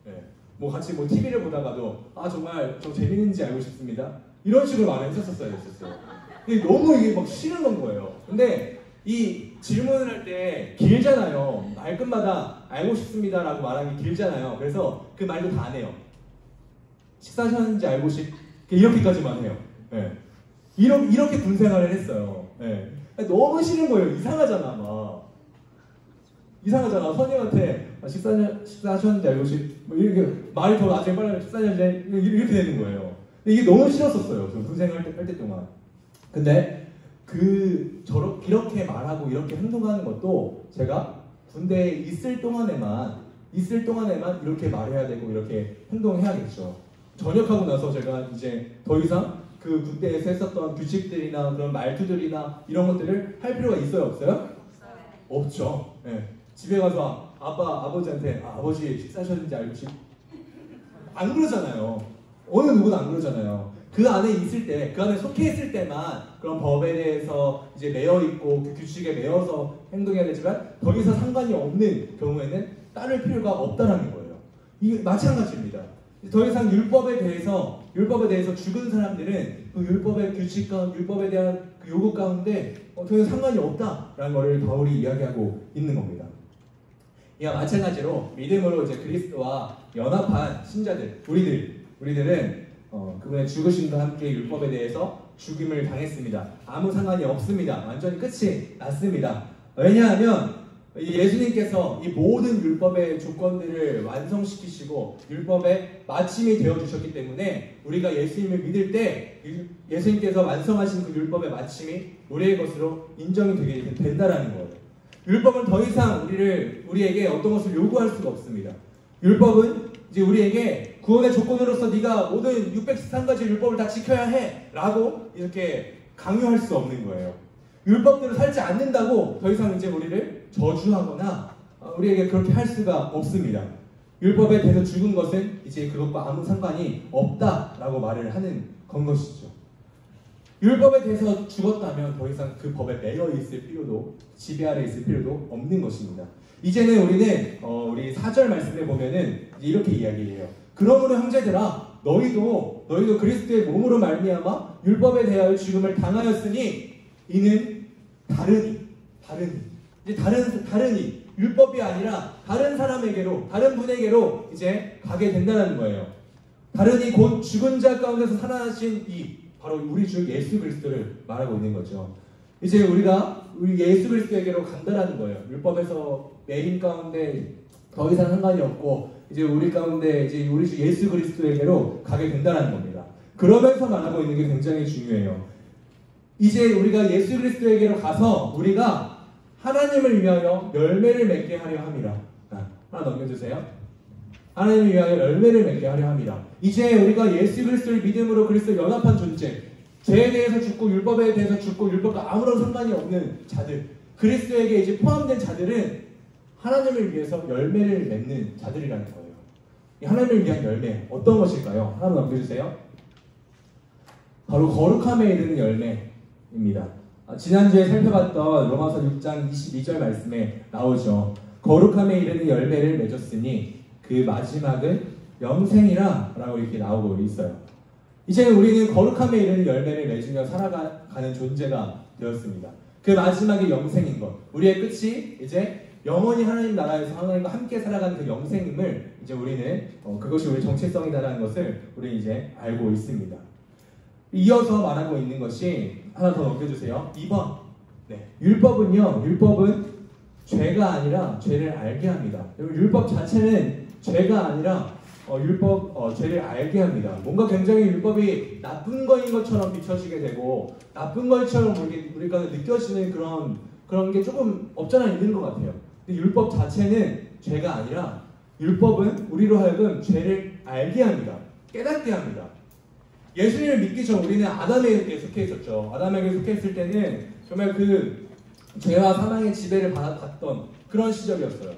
네. 뭐 같이 뭐 TV를 보다가도 정말 좀 재밌는지 알고 싶습니다. 이런 식으로 말을 했었어야 됐었어요. 근데 너무 이게 막 싫은 건 거예요. 근데 이 질문을 할 때 길잖아요. 말끝마다 알고 싶습니다라고 말하기 길잖아요. 그래서 그 말도 다 안 해요. 식사하셨는지 알고 이렇게까지만 해요. 네. 이렇게 군 생활을 했어요. 네. 너무 싫은 거예요. 이상하잖아, 막. 이상하잖아. 선임한테 식사하셨는지 알고 뭐 이렇게 말이 더 나중에 빨리 식사하셨는지 이렇게 되는 거예요. 근데 이게 너무 싫었었어요. 저 군 생활 할 때 동안. 근데 이렇게 말하고 이렇게 행동하는 것도 제가 군대에 있을 동안에만 이렇게 말해야 되고 이렇게 행동해야겠죠. 전역하고 나서 제가 이제 더 이상 그 군대에서 했었던 규칙들이나 그런 말투들이나 이런 것들을 할 필요가 있어요, 없어요? 없죠. 네. 집에 가서 아버지한테 아버지 식사하셨는지 알고 안 그러잖아요. 어느 누구도 안 그러잖아요. 그 안에 있을 때, 그 안에 속해 있을 때만 그런 법에 대해서 이제 매여 있고 그 규칙에 매여서 행동해야 되지만 더 이상 상관이 없는 경우에는 따를 필요가 없다라는 거예요. 이게 마찬가지입니다. 더 이상 율법에 대해서 죽은 사람들은 그 율법의 규칙과 율법에 대한 그 요구 가운데 더 이상 상관이 없다라는 것을 바울이 이야기하고 있는 겁니다. 이와 마찬가지로 믿음으로 이제 그리스도와 연합한 신자들, 우리들은 그분의 죽으심과 함께 율법에 대해서 죽임을 당했습니다. 아무 상관이 없습니다. 완전히 끝이 났습니다. 왜냐하면 예수님께서 이 모든 율법의 조건들을 완성시키시고 율법의 마침이 되어주셨기 때문에 우리가 예수님을 믿을 때 예수님께서 완성하신 그 율법의 마침이 우리의 것으로 인정이 되게 된다라는 거예요. 율법은 더 이상 우리에게 어떤 것을 요구할 수가 없습니다. 율법은 이제 우리에게 구원의 조건으로서 네가 모든 613가지 율법을 다 지켜야 해라고 이렇게 강요할 수 없는 거예요. 율법대로 살지 않는다고 더 이상 이제 우리를 저주하거나 우리에게 그렇게 할 수가 없습니다. 율법에 대해서 죽은 것은 이제 그것과 아무 상관이 없다라고 말을 하는 건 것이죠. 율법에 대해서 죽었다면 더 이상 그 법에 매여 있을 필요도, 지배 아래 있을 필요도 없는 것입니다. 이제는 우리는 우리 4절 말씀에 보면은 이렇게 이야기해요. 그러므로 형제들아, 너희도 그리스도의 몸으로 말미암아 율법에 대하여 죽음을 당하였으니 이는 다르니 이제 다르니 율법이 아니라 다른 사람에게로, 다른 분에게로 이제 가게 된다는 거예요. 다르니 곧 죽은 자 가운데서 살아나신 바로 우리 주 예수 그리스도를 말하고 있는 거죠. 이제 우리가 우리 예수 그리스도에게로 간다라는 거예요. 율법에서 매인 가운데 더 이상 상관이 없고 이제 우리 가운데 이제 우리 주 예수 그리스도에게로 가게 된다라는 겁니다. 그러면서 말하고 있는 게 굉장히 중요해요. 이제 우리가 예수 그리스도에게로 가서 우리가 하나님을 위하여 열매를 맺게 하려 함이라. 하나 넘겨주세요. 하나님을 위하여 열매를 맺게 하려 함이라. 이제 우리가 예수 그리스도를 믿음으로 그리스도 연합한 존재, 죄에 대해서 죽고 율법에 대해서 죽고 율법과 아무런 상관이 없는 자들, 그리스도에게 이제 포함된 자들은 하나님을 위해서 열매를 맺는 자들이라는 거예요. 이 하나님을 위한 열매 어떤 것일까요? 하나 넘겨주세요. 바로 거룩함에 이르는 열매입니다. 지난주에 살펴봤던 로마서 6장 22절 말씀에 나오죠. 거룩함에 이르는 열매를 맺었으니 그 마지막은 영생이라 라고 이렇게 나오고 있어요. 이제 우리는 거룩함에 이르는 열매를 맺으며 살아가는 존재가 되었습니다. 그 마지막이 영생인 것, 우리의 끝이 이제 영원히 하나님 나라에서 하나님과 함께 살아가는 그 영생임을 이제 우리는 그것이 우리 정체성이다라는 것을 우리 이제 알고 있습니다. 이어서 말하고 있는 것이 하나 더 넘겨주세요. 2번. 율법은 죄가 아니라 죄를 알게 합니다. 율법 자체는 죄가 아니라 죄를 알게 합니다. 뭔가 굉장히 율법이 나쁜 거인 것처럼 비춰지게 되고 나쁜 것처럼 우리가 느껴지는 그런 게 조금 없잖아 있는 것 같아요. 근데 율법 자체는 죄가 아니라 율법은 우리로 하여금 죄를 알게 합니다. 깨닫게 합니다. 예수님을 믿기 전 우리는 아담에게 속해 있었죠. 아담에게 속해 있을 때는 정말 그 죄와 사망의 지배를 받았던 그런 시절이었어요.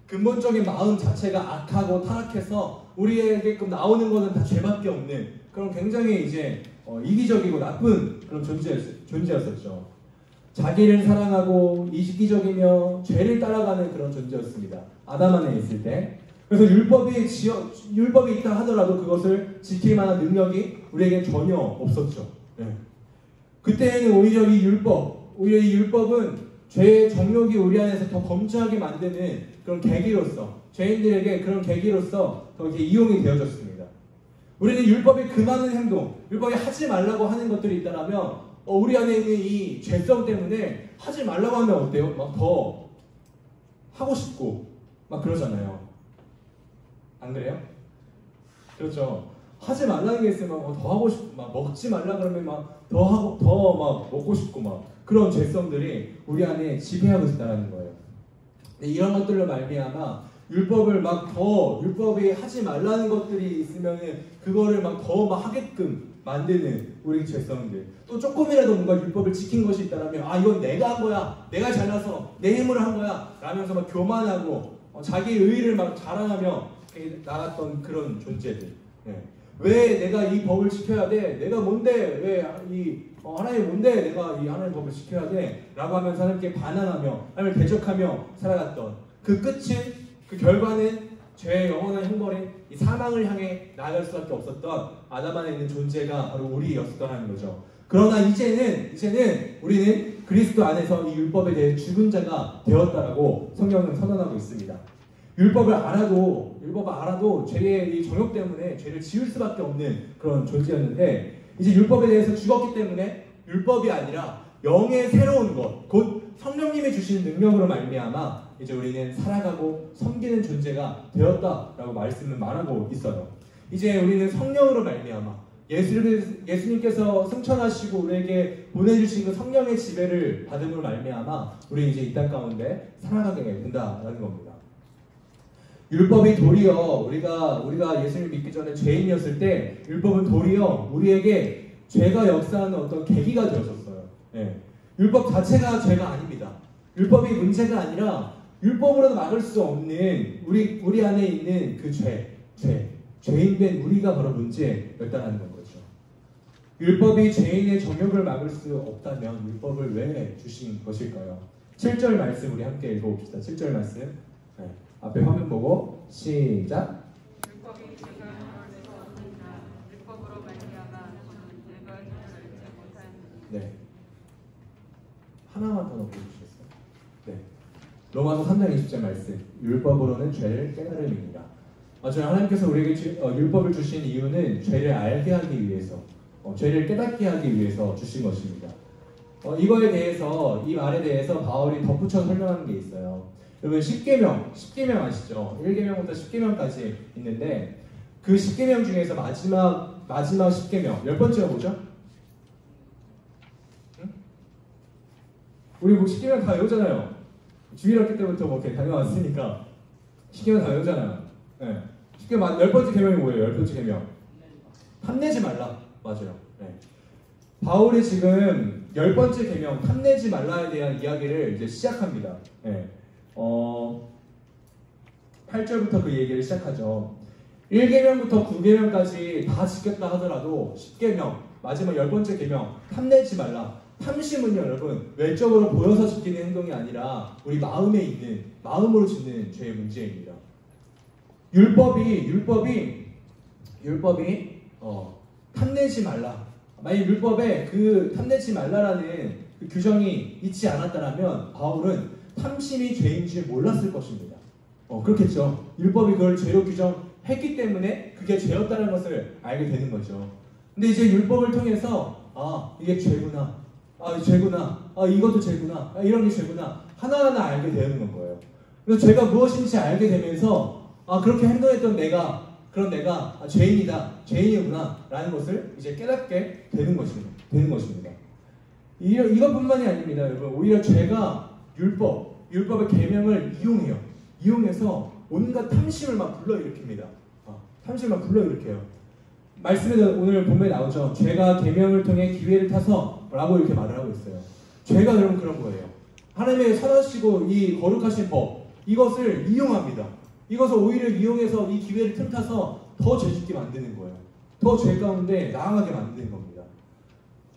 근본적인 마음 자체가 악하고 타락해서 우리에게끔 나오는 것은 다 죄밖에 없는 그런 굉장히 이제 이기적이고 나쁜 그런 존재였었죠. 자기를 사랑하고 이기적이며 죄를 따라가는 그런 존재였습니다. 아담 안에 있을 때. 그래서 율법이 있다 하더라도 그것을 지킬 만한 능력이 우리에게 전혀 없었죠. 그때는 오히려 이 율법은 죄의 정욕이 우리 안에서 더 검증하게 만드는 그런 계기로서, 죄인들에게 그런 계기로서 더 이렇게 이용이 되어졌습니다. 우리는 율법이 금하는 행동, 율법이 하지 말라고 하는 것들이 있다라면 우리 안에 있는 이 죄성 때문에 하지 말라고 하면 어때요? 막 더 하고 싶고 막 그러잖아요. 안 그래요? 그렇죠. 하지 말라는 게 있으면 더 하고 싶고, 막 먹지 말라 그러면 막 더 하고 더 막 먹고 싶고 막 그런 죄성들이 우리 안에 지배하고 있다는 거예요. 이런 것들로 말미암아 율법이 하지 말라는 것들이 있으면 그거를 막 더 막 하게끔 만드는 우리 죄성들. 또 조금이라도 뭔가 율법을 지킨 것이 있다면 이건 내가 한 거야, 내가 잘나서 내 힘으로 한 거야 라면서 막 교만하고 자기 의의를 막 자랑하며 나갔던 그런 존재들. 왜 내가 이 법을 지켜야 돼? 내가 뭔데? 왜 하나님 뭔데? 내가 이 하나님 법을 지켜야 돼? 라고 하면서 하나님께 반항하며 하나님을 대적하며 살아갔던 그 끝은, 그 결과는 죄의 영원한 형벌인 이 사망을 향해 나아갈 수밖에 없었던 아담 안에 있는 존재가 바로 우리였었다는 거죠. 그러나 이제는 우리는 그리스도 안에서 이 율법에 대해 죽은 자가 되었다라고 성경은 선언하고 있습니다. 율법을 알아도 죄의 이 정욕 때문에 죄를 지을 수밖에 없는 그런 존재였는데, 이제 율법에 대해서 죽었기 때문에 율법이 아니라 영의 새로운 것, 곧 성령님이 주신 능력으로 말미암아 이제 우리는 살아가고 섬기는 존재가 되었다라고 말씀을 말하고 있어요. 이제 우리는 성령으로 말미암아 예수님께서 승천하시고 우리에게 보내주신 그 성령의 지배를 받음으로 말미암아 우리 이제 이 땅 가운데 살아가게 된다라는 겁니다. 율법이 도리어 우리가 예수를 믿기 전에 죄인이었을 때 율법은 도리어 우리에게 죄가 역사하는 어떤 계기가 되었었어요. 예. 율법 자체가 죄가 아닙니다. 율법이 문제가 아니라 율법으로도 막을 수 없는 우리 안에 있는 그 죄인된 우리가 바로 문제였다는 거죠. 율법이 죄인의 정욕을 막을 수 없다면 율법을 왜 주신 것일까요? 7절 말씀 우리 함께 읽어봅시다. 7절 말씀. 네. 앞에 화면 보고 시작. 율법이 죄가 막을 수 없느니라. 율법으로 말미암아 저는 죄가 알지 못하였느니. 네. 하나만 더 넣어주시겠어요? 네. 로마서 3장 20절 말씀. 율법으로는 죄를 깨달음이니라. 저는 하나님께서 우리에게 율법을 주신 이유는 죄를 알게 하기 위해서, 죄를 깨닫게 하기 위해서 주신 것입니다. 이거에 대해서, 이 말에 대해서 바울이 덧붙여 설명하는 게 있어요. 여러분 10계명 아시죠? 1계명부터 10계명까지 있는데 그 10계명 중에서 마지막 10계명 10번째가 뭐죠? 응? 우리 뭐 10계명 다 외우잖아요. 주일학교 때부터 뭐 이렇게 다녀왔으니까 10계명 다 외우잖아요. 네. 10번째 계명이 뭐예요? 10번째 계명 탐내지 말라. 맞아요. 네. 바울이 지금 10번째 계명 탐내지 말라에 대한 이야기를 이제 시작합니다. 네. 8절부터 그 얘기를 시작하죠. 1계명부터 9계명까지 다 지켰다 하더라도 10계명 마지막 10번째 계명 탐내지 말라. 탐심은요 여러분 외적으로 보여서 지키는 행동이 아니라 우리 마음에 있는 마음으로 짓는 죄의 문제입니다. 율법이 탐내지 말라. 만약 율법에 그 탐내지 말라라는 그 규정이 있지 않았다면 바울은 탐심이 죄인 줄 몰랐을 것입니다. 그렇겠죠. 율법이 그걸 죄로 규정했기 때문에 그게 죄였다는 것을 알게 되는 거죠. 근데 이제 율법을 통해서 이게 죄구나. 죄구나. 이것도 죄구나. 이런 게 죄구나. 하나하나 알게 되는 거예요. 그래서 죄가 무엇인지 알게 되면서 그렇게 행동했던 내가 죄인이구나 라는 것을 이제 깨닫게 되는 것입니다. 이것뿐만이 아닙니다. 여러분 오히려 죄가 율법의 계명을 이용해서 온갖 탐심을 막 불러일으킵니다. 탐심을 막 불러일으켜요. 말씀에 오늘 본문에 나오죠. 죄가 계명을 통해 기회를 타서 라고 이렇게 말을 하고 있어요. 죄가 여러분 그런 거예요. 하나님의 선하시고 이 거룩하신 법 이것을 이용합니다. 이것을 오히려 이용해서 이 기회를 틈타서 더 죄짓게 만드는 거예요. 더 죄 가운데 나아가게 만드는 겁니다.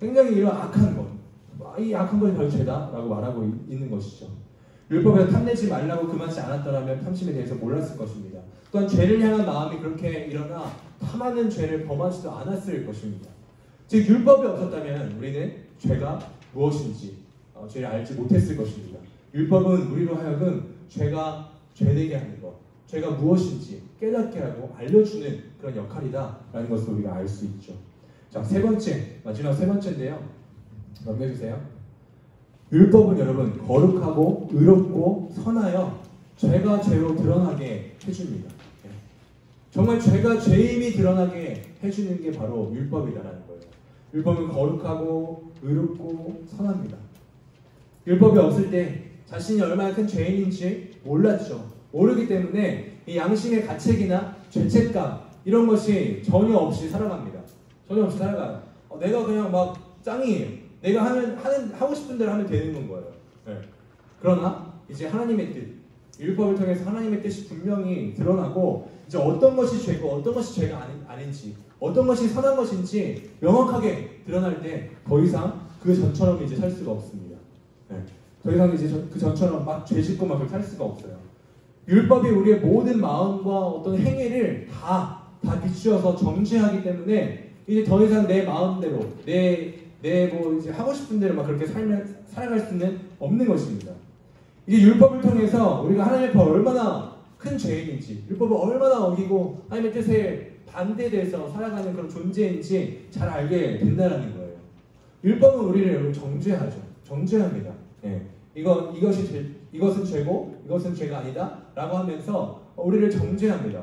굉장히 이런 악한 것, 이 악한 것이 바로 죄다라고 말하고 있는 것이죠. 율법에 탐내지 말라고 금하지 않았더라면 탐심에 대해서 몰랐을 것입니다. 또한 죄를 향한 마음이 그렇게 일어나 탐하는 죄를 범하지도 않았을 것입니다. 즉 율법이 없었다면 우리는 죄가 무엇인지 죄를 알지 못했을 것입니다. 율법은 우리로 하여금 죄가 죄되게 하는 것, 죄가 무엇인지 깨닫게 하고 알려주는 그런 역할이다라는 것을 우리가 알 수 있죠. 자, 마지막 세 번째인데요. 넘겨주세요. 율법은 여러분 거룩하고 의롭고 선하여 죄가 죄로 드러나게 해줍니다. 정말 죄가 죄임이 드러나게 해주는 게 바로 율법이라는 거예요. 율법은 거룩하고 의롭고 선합니다. 율법이 없을 때 자신이 얼마나 큰 죄인인지 몰랐죠. 모르기 때문에 이 양심의 가책이나 죄책감 이런 것이 전혀 없이 살아갑니다. 전혀 없이 살아가요. 내가 그냥 막 짱이에요. 내가 하고 싶은 대로 하면 되는 거예요. 네. 그러나 이제 하나님의 뜻, 율법을 통해서 하나님의 뜻이 분명히 드러나고 이제 어떤 것이 죄고 어떤 것이 죄가 아닌지 어떤 것이 선한 것인지 명확하게 드러날 때 더 이상 그 전처럼 이제 살 수가 없습니다. 네. 더 이상 이제 그 전처럼 막 죄짓고 막 살 수가 없어요. 율법이 우리의 모든 마음과 어떤 행위를 다 비추어서 정죄하기 때문에 이제 더 이상 내 마음대로 내 뭐 이제 하고 싶은 대로 막 그렇게 살아갈 수는 없는 것입니다. 이제 율법을 통해서 우리가 하나님 앞에 얼마나 큰 죄인인지, 율법을 얼마나 어기고 하나님의 뜻에 반대돼서 살아가는 그런 존재인지 잘 알게 된다는 거예요. 율법은 우리를 여러분 정죄합니다. 예. 이것은 죄고 이것은 죄가 아니다 라고 하면서 우리를 정죄합니다.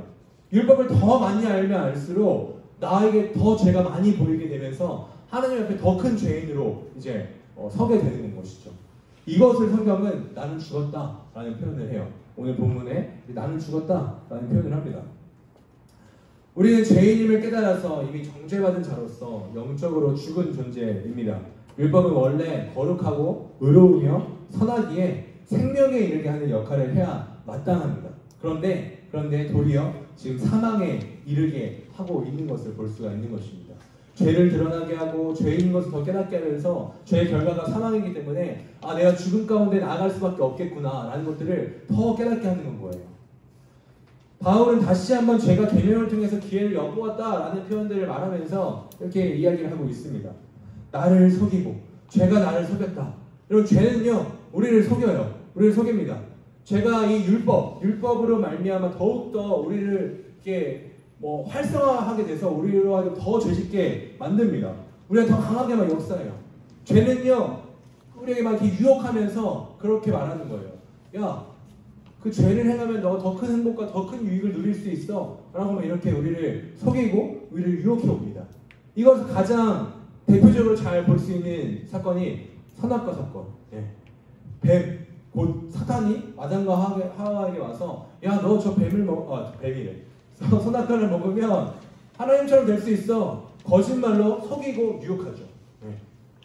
율법을 더 많이 알면 알수록 나에게 더 죄가 많이 보이게 되면서 하나님 앞에 더 큰 죄인으로 이제 서게 되는 것이죠. 이것을 성경은 나는 죽었다라는 표현을 해요. 오늘 본문에 나는 죽었다라는 표현을 합니다. 우리는 죄인임을 깨달아서 이미 정죄받은 자로서 영적으로 죽은 존재입니다. 율법은 원래 거룩하고 의로우며 선하기에 생명에 이르게 하는 역할을 해야 마땅합니다. 그런데 도리어 지금 사망에 이르게 하고 있는 것을 볼 수가 있는 것입니다. 죄를 드러나게 하고 죄인 것을 더 깨닫게 하면서 죄의 결과가 사망이기 때문에 내가 죽음 가운데 나아갈 수밖에 없겠구나 라는 것들을 더 깨닫게 하는 거예요. 바울은 다시 한번 죄가 계명을 통해서 기회를 엿보았다라는 표현들을 말하면서 이렇게 이야기를 하고 있습니다. 나를 속이고 죄가 나를 속였다. 여러분, 죄는요 우리를 속여요. 우리를 속입니다. 죄가 이 율법으로 말미암아 더욱더 우리를 이렇게 활성화하게 돼서 우리로 하여금 더 죄짓게 만듭니다. 우리가 더 강하게 막 역사해요. 죄는요 우리에게 막 이렇게 유혹하면서 그렇게 말하는 거예요. 야, 그 죄를 행하면 너가 더 큰 행복과 더 큰 유익을 누릴 수 있어 라고 막 이렇게 우리를 속이고 우리를 유혹해 옵니다. 이것을 가장 대표적으로 잘 볼 수 있는 사건이 선악과 사건. 뱀, 곧 사탄이 아담과 하와에게 와서 야, 너 저 뱀이래. 선악과를 먹으면 하나님처럼 될 수 있어. 거짓말로 속이고 유혹하죠.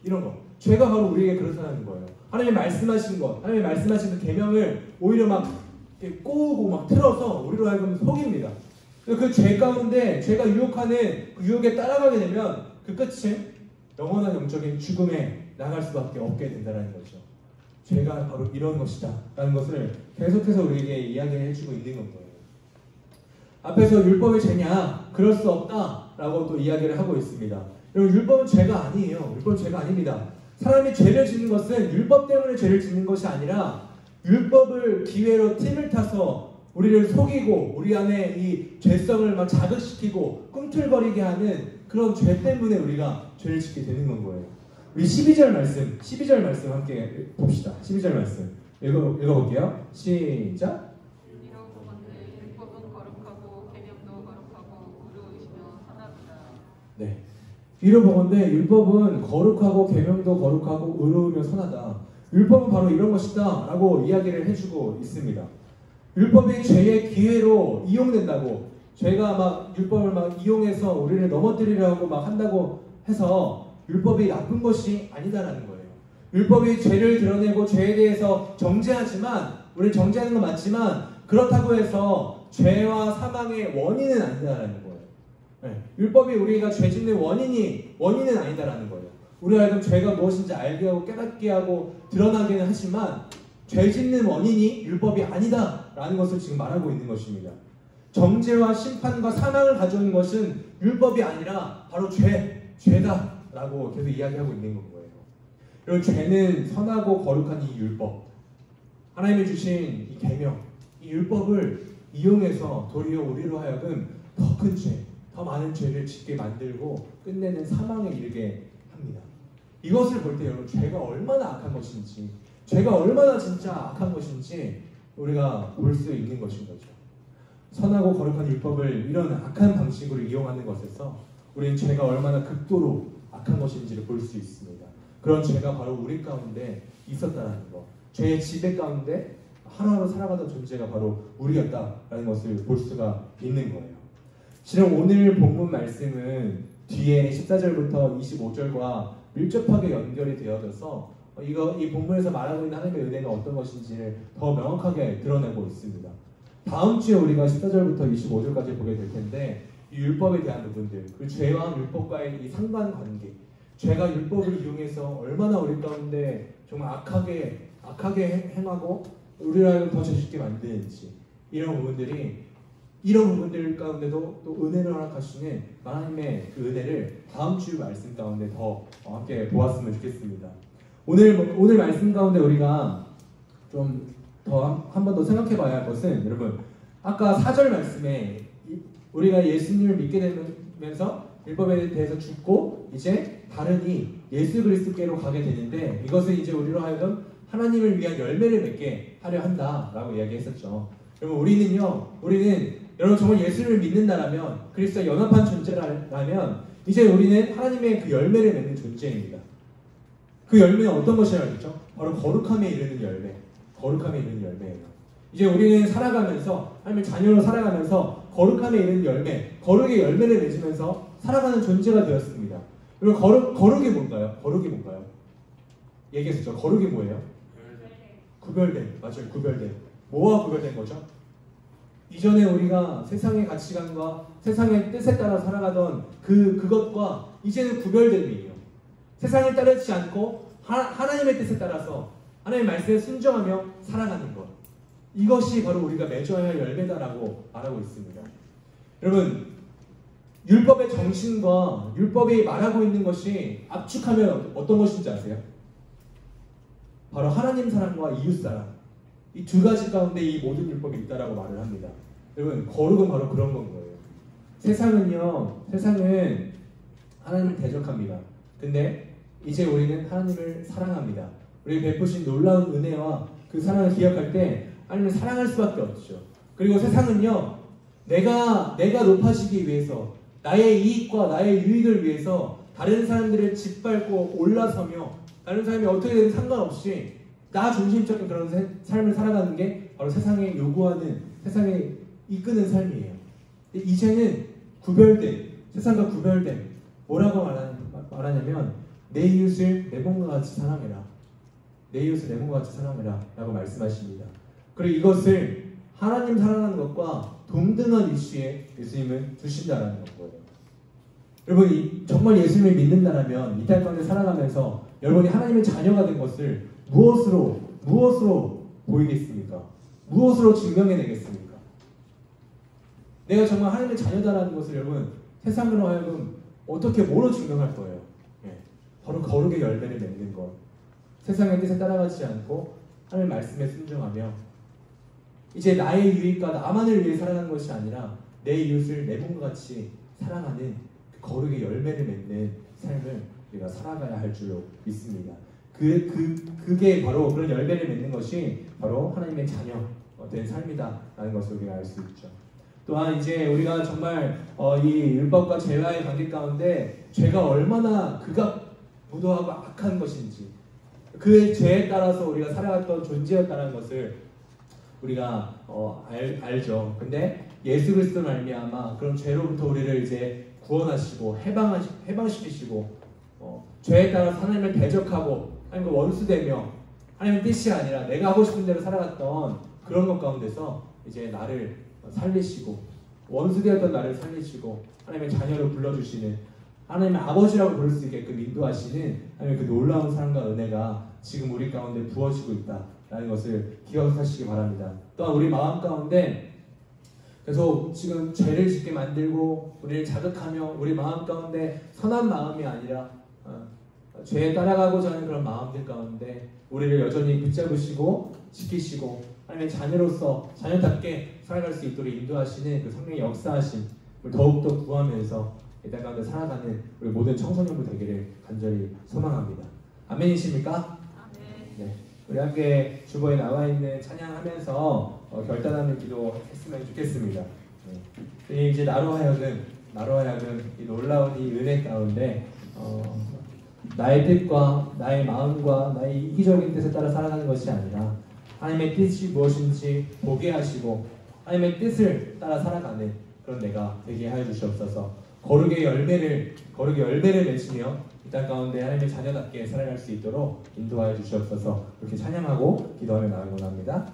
이런 거. 죄가 바로 우리에게 그렇다는 거예요. 하나님이 말씀하신 것, 하나님이 말씀하신 그 계명을 오히려 막 꼬우고 막 틀어서 우리로 하여금 속입니다. 그 죄 가운데 죄가 유혹하는 그 유혹에 따라가게 되면 그 끝은 영원한 영적인 죽음에 나갈 수밖에 없게 된다는 거죠. 죄가 바로 이런 것이다 라는 것을 계속해서 우리에게 이야기를 해주고 있는 거예요. 앞에서 율법이 죄냐? 그럴 수 없다 라고 또 이야기를 하고 있습니다. 여러분, 율법은 죄가 아니에요. 율법은 죄가 아닙니다. 사람이 죄를 짓는 것은 율법 때문에 죄를 짓는 것이 아니라 율법을 기회로 틈을 타서 우리를 속이고 우리 안에 이 죄성을 막 자극시키고 꿈틀거리게 하는 그런 죄 때문에 우리가 죄를 짓게 되는 건 거예요. 우리 12절 말씀 함께 봅시다. 12절 말씀 읽어볼게요. 시작. 율법은 거룩하고 계명도 거룩하고 의로우시며 선하구나. 네. 이로 보건대 율법은 거룩하고 계명도 거룩하고 의로우며 선하다. 율법은 바로 이런 것이다 라고 이야기를 해주고 있습니다. 율법이 죄의 기회로 이용된다고, 죄가 막 율법을 막 이용해서 우리를 넘어뜨리려고 막 한다고 해서 율법이 나쁜 것이 아니다라는 거예요. 율법이 죄를 드러내고 죄에 대해서 정죄하지만, 우리는 정죄하는 건 맞지만 그렇다고 해서 죄와 사망의 원인은 아니다라는 거예요. 율법이 우리가 죄 짓는 원인은 아니다라는 거예요. 우리가 알던 죄가 무엇인지 알게 하고 깨닫게 하고 드러나게는 하지만 죄 짓는 원인이 율법이 아니다라는 것을 지금 말하고 있는 것입니다. 정죄와 심판과 사망을 가져오는 것은 율법이 아니라 바로 죄다라고 계속 이야기하고 있는 거예요. 여러분, 죄는 선하고 거룩한 이 율법, 하나님이 주신 이 계명, 이 율법을 이용해서 도리어 우리로 하여금 더 큰 죄, 더 많은 죄를 짓게 만들고 끝내는 사망에 이르게 합니다. 이것을 볼 때 여러분, 죄가 얼마나 악한 것인지, 죄가 얼마나 진짜 악한 것인지 우리가 볼 수 있는 것인 거죠. 선하고 거룩한 율법을 이런 악한 방식으로 이용하는 것에서 우리는 죄가 얼마나 극도로 악한 것인지를 볼 수 있습니다. 그런 죄가 바로 우리 가운데 있었다는 것, 죄의 지배 가운데 하루하루 살아가던 존재가 바로 우리였다라는 것을 볼 수가 있는 거예요. 실은 오늘 본문 말씀은 뒤에 14절부터 25절과 밀접하게 연결이 되어져서 이 본문에서 말하고 있는 하나님의 은혜가 어떤 것인지를 더 명확하게 드러내고 있습니다. 다음 주에 우리가 14절부터 25절까지 보게 될 텐데, 이 율법에 대한 부분들, 그 죄와 율법과의 이 상관관계, 죄가 율법을 이용해서 얼마나 우리 가운데 정말 악하게 행하고 우리를 더 죄짓게 만드는지, 이런 부분들 가운데도 또 은혜를 허락하시는 하나님의 그 은혜를 다음 주 말씀 가운데 더 함께 보았으면 좋겠습니다. 오늘 말씀 가운데 우리가 좀 더 한 번 더 생각해 봐야 할 것은, 여러분, 아까 4절 말씀에 우리가 예수님을 믿게 되면서 율법에 대해서 죽고 이제 다른 예수 그리스도께로 가게 되는데, 이것은 이제 우리로 하여금 하나님을 위한 열매를 맺게 하려 한다라고 이야기했었죠. 여러분, 우리는 여러분 정말 예수를 믿는다라면, 그리스도와 연합한 존재라면 이제 우리는 하나님의 그 열매를 맺는 존재입니다. 그 열매는 어떤 것이라고 했죠? 바로 거룩함에 이르는 열매. 거룩함에 이르는 열매예요. 이제 우리는 살아가면서, 아니면 자녀로 살아가면서 거룩함에 이르는 열매, 거룩의 열매를 맺으면서 살아가는 존재가 되었습니다. 그리고 거룩이 뭘까요? 거룩이 뭔가요? 얘기했었죠. 거룩이 뭐예요? 구별됨. 맞아요. 구별됨. 뭐와 구별된 거죠? 이전에 우리가 세상의 가치관과 세상의 뜻에 따라 살아가던 그것과 이제는 구별됨이에요. 세상을 따르지 않고 하나님의 뜻에 따라서 하나님의 말씀에 순종하며 살아가는 것. 이것이 바로 우리가 맺어야 할 열매다라고 말하고 있습니다. 여러분, 율법의 정신과 율법이 말하고 있는 것이 압축하면 어떤 것인지 아세요? 바로 하나님 사랑과 이웃 사랑. 이 두 가지 가운데 이 모든 율법이 있다라고 말을 합니다. 여러분, 거룩은 바로 그런 건 거예요. 세상은 하나님을 대적합니다. 근데 이제 우리는 하나님을 사랑합니다. 우리 베푸신 놀라운 은혜와 그 사랑을 기억할 때 하나님을 사랑할 수밖에 없죠. 그리고 세상은요, 내가 높아지기 위해서, 나의 이익과 나의 유익을 위해서 다른 사람들을 짓밟고 올라서며 다른 사람이 어떻게 되든 상관없이 나 중심적인 그런 삶을 살아가는 게 바로 세상에 요구하는, 세상에 이끄는 삶이에요. 이제는 구별된, 세상과 구별된, 뭐라고 말하냐면 내 이웃을 내 몸과 같이 사랑해라. 내 이웃을 내 몸과 같이 사랑해라 라고 말씀하십니다. 그리고 이것을 하나님 사랑하는 것과 동등한 이슈에 예수님은 두신다라는 거예요. 여러분, 정말 예수님을 믿는다면 이 땅 가운데 살아가면서 여러분이 하나님의 자녀가 된 것을 무엇으로 보이겠습니까? 무엇으로 증명해내겠습니까? 내가 정말 하나님의 자녀다라는 것을 여러분, 세상으로 하여금 어떻게 뭐로 증명할 거예요? 바로 거룩의 열매를 맺는 것. 세상의 뜻에 따라가지 않고 하나님의 말씀에 순종하며 이제 나의 유익과 나만을 위해 살아가는 것이 아니라 내 이웃을 내 몸과 같이 사랑하는 그 거룩의 열매를 맺는 삶을 우리가 살아가야 할 줄로 믿습니다. 그게 바로 그런 열매를 맺는 것이 바로 하나님의 자녀 된 삶이다라는 것을 우리가 알 수 있죠. 또한 이제 우리가 정말 이 율법과 죄와의 관계 가운데 죄가 얼마나 극악무도하고 악한 것인지, 그 죄에 따라서 우리가 살아갔던 존재였다는 것을 우리가 알죠. 근데 예수 그리스도 말미암아 그런 죄로부터 우리를 이제 구원하시고 해방시키시고 죄에 따라서 하나님을 대적하고 하나님과 원수되며 하나님의 뜻이 아니라 내가 하고 싶은 대로 살아갔던 그런 것 가운데서 이제 나를 살리시고 원수되었던 나를 살리시고 하나님의 자녀로 불러주시는, 하나님의 아버지라고 부를 수 있게끔 인도하시는 하나님의 그 놀라운 사랑과 은혜가 지금 우리 가운데 부어지고 있다라는 것을 기억하시기 바랍니다. 또한 우리 마음 가운데 계속 지금 죄를 짓게 만들고 우리를 자극하며 우리 마음 가운데 선한 마음이 아니라 죄에 따라가고자 하는 그런 마음들 가운데 우리를 여전히 붙잡으시고 지키시고 하나님의 자녀로서 자녀답게 살아갈 수 있도록 인도하시는 그 성령의 역사하심을 더욱더 구하면서 이 땅 가운데 살아가는 우리 모든 청소년부 되기를 간절히 소망합니다. 아멘이십니까? 아멘. 네. 우리 함께 주보에 나와 있는 찬양하면서 결단하는 기도 했으면 좋겠습니다. 네. 이제 나로 하여금 이 놀라운 이 은혜 가운데 나의 뜻과 나의 마음과 나의 이기적인 뜻에 따라 살아가는 것이 아니라 하나님의 뜻이 무엇인지 보게 하시고 하나님의 뜻을 따라 살아가는 그런 내가 되게 하여 주시옵소서. 거룩의 열매를 맺으며 이 땅 가운데 하나님의 자녀답게 살아갈 수 있도록 인도하여 주시옵소서. 이렇게 찬양하고 기도하며 나아가곤 합니다.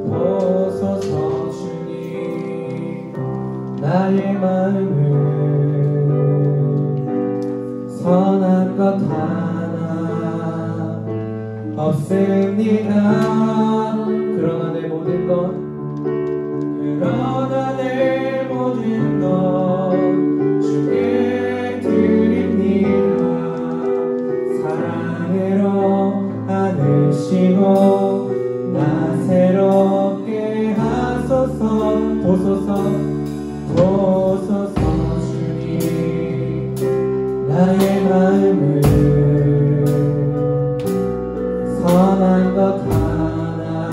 보소서 주님, 나의 마음을 선한 것 하나 없습니다. 그러나 내 모든 것 주께 드립니다. 사랑으로 안으시고 나 새롭게 하소서. 보소서 주님, 나의 마음을 선한 것 하나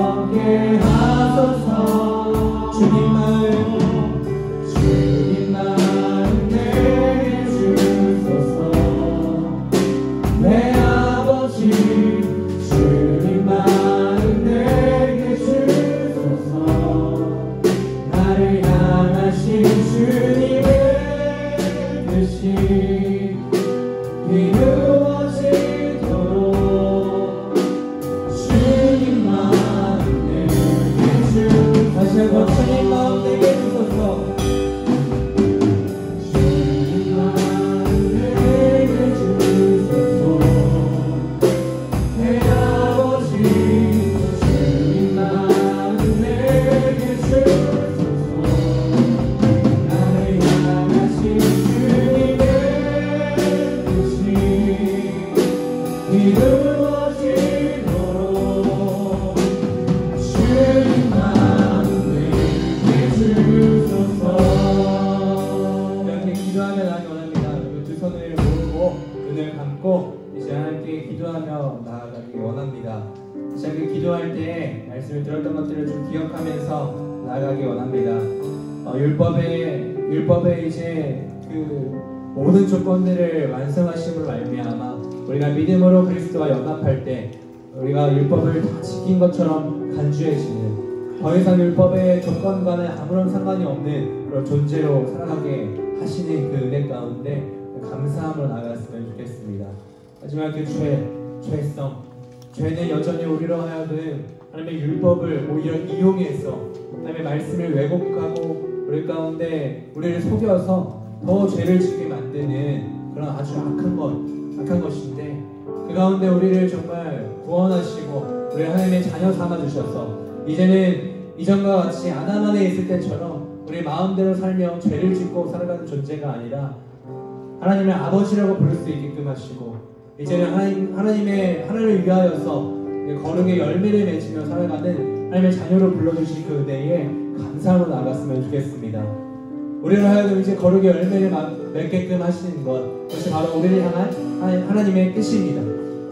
자녀스럽게 하소서. 주님 마음 내게 주소서. 내 아버지 주님 마음 내게 주소서. 나를 향하신 주님의 뜻이 이루어지도록 주님 마음 내게 주소서. 다시 한번 주님 마음 내게 주소서. 주님 마음 내게 주소서. 내 아버지 주님 마음 내게 주소서. 나를 향하신 주님의 뜻이 이루어지도록 주님 마음 내게 주소서. 이렇게 기도하며 나가기 원합니다. 그리고 두 손을 모으고 눈을 감고 이제 하나님께 기도하며 나아가기 원합니다. 이렇게 기도할 때 말씀을 들었던 것들을 좀 기억하면서 나아가기 원합니다. 율법에 이제 그 모든 조건들을 완성하심으로 말미암아 우리가 믿음으로 그리스도와 연합할 때 우리가 율법을 다 지킨 것처럼 간주해지는, 더 이상 율법의 조건과는 아무런 상관이 없는 그런 존재로 살아가게 하시는 그 은혜 가운데 감사함으로 나아갔으면 좋겠습니다. 하지만 그 죄는 여전히 우리로 하여금 하나님의 율법을 오히려 이용해서 하나님의 말씀을 왜곡하고 우리 가운데 우리를 속여서 더 죄를 짓게 만드는 그런 아주 악한 것인데, 그 가운데 우리를 정말 구원하시고 우리 하나님의 자녀 삼아주셔서 이제는 이전과 같이 아담 안에 있을 때처럼 우리 마음대로 살며 죄를 짓고 살아가는 존재가 아니라 하나님의 아버지라고 부를 수 있게끔 하시고, 이제는 하나님을 위하여서 거룩의 열매를 맺으며 살아가는 하나님의 자녀로 불러주신 그 은혜에 감사함으로 나아갔으면 좋겠습니다. 우리를 하여금 이제 거룩의 열매를 맺게끔 하시는 것, 그것이 바로 우리를 향한 하나님의 뜻입니다.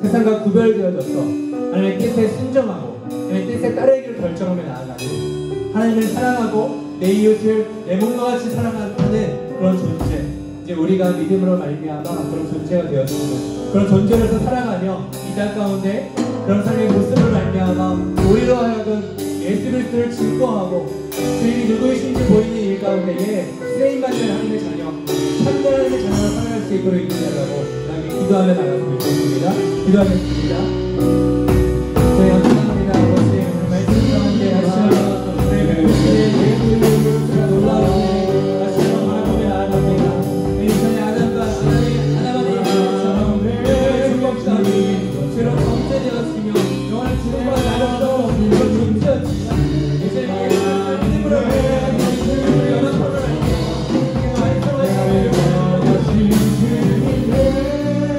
세상과 구별되어져서 하나님의 뜻에 순종하고 하나님의 뜻에 따르기를 결정하며 나아가는, 하나님을 사랑하고 내 이웃을 내 몸과 같이 사랑하는 그런 존재, 이제 우리가 믿음으로 말미암아 그런 존재가 되었습니다. 그런 존재로서 살아가며 이 땅 가운데 그런 삶의 모습을 말미암아 우리로 하여금 예수 그리스도를 증거하고 주님이 누구이신지 보이는 일 가운데에 쓰임받는 하나님의 자녀, 참된 하나님의 자녀로 살아갈 수 있도록 인도하라고 하나님께 기도하며 나갔으면 좋겠습니다. 기도하겠습니다. 저희 감사합니다. 아버지, 오늘 말씀 가운데 다시 한번 우리의 예수 그리스도가 놀라우니 다시 한번 바라보며 나아갑니다. 이 전에 아담과 하나님의 이처럼 우리의 축복과 죄로 범죄되었으며 영원한 죽음과 나가서 그런 존재였지만 이제 믿음으로 우리 연합함을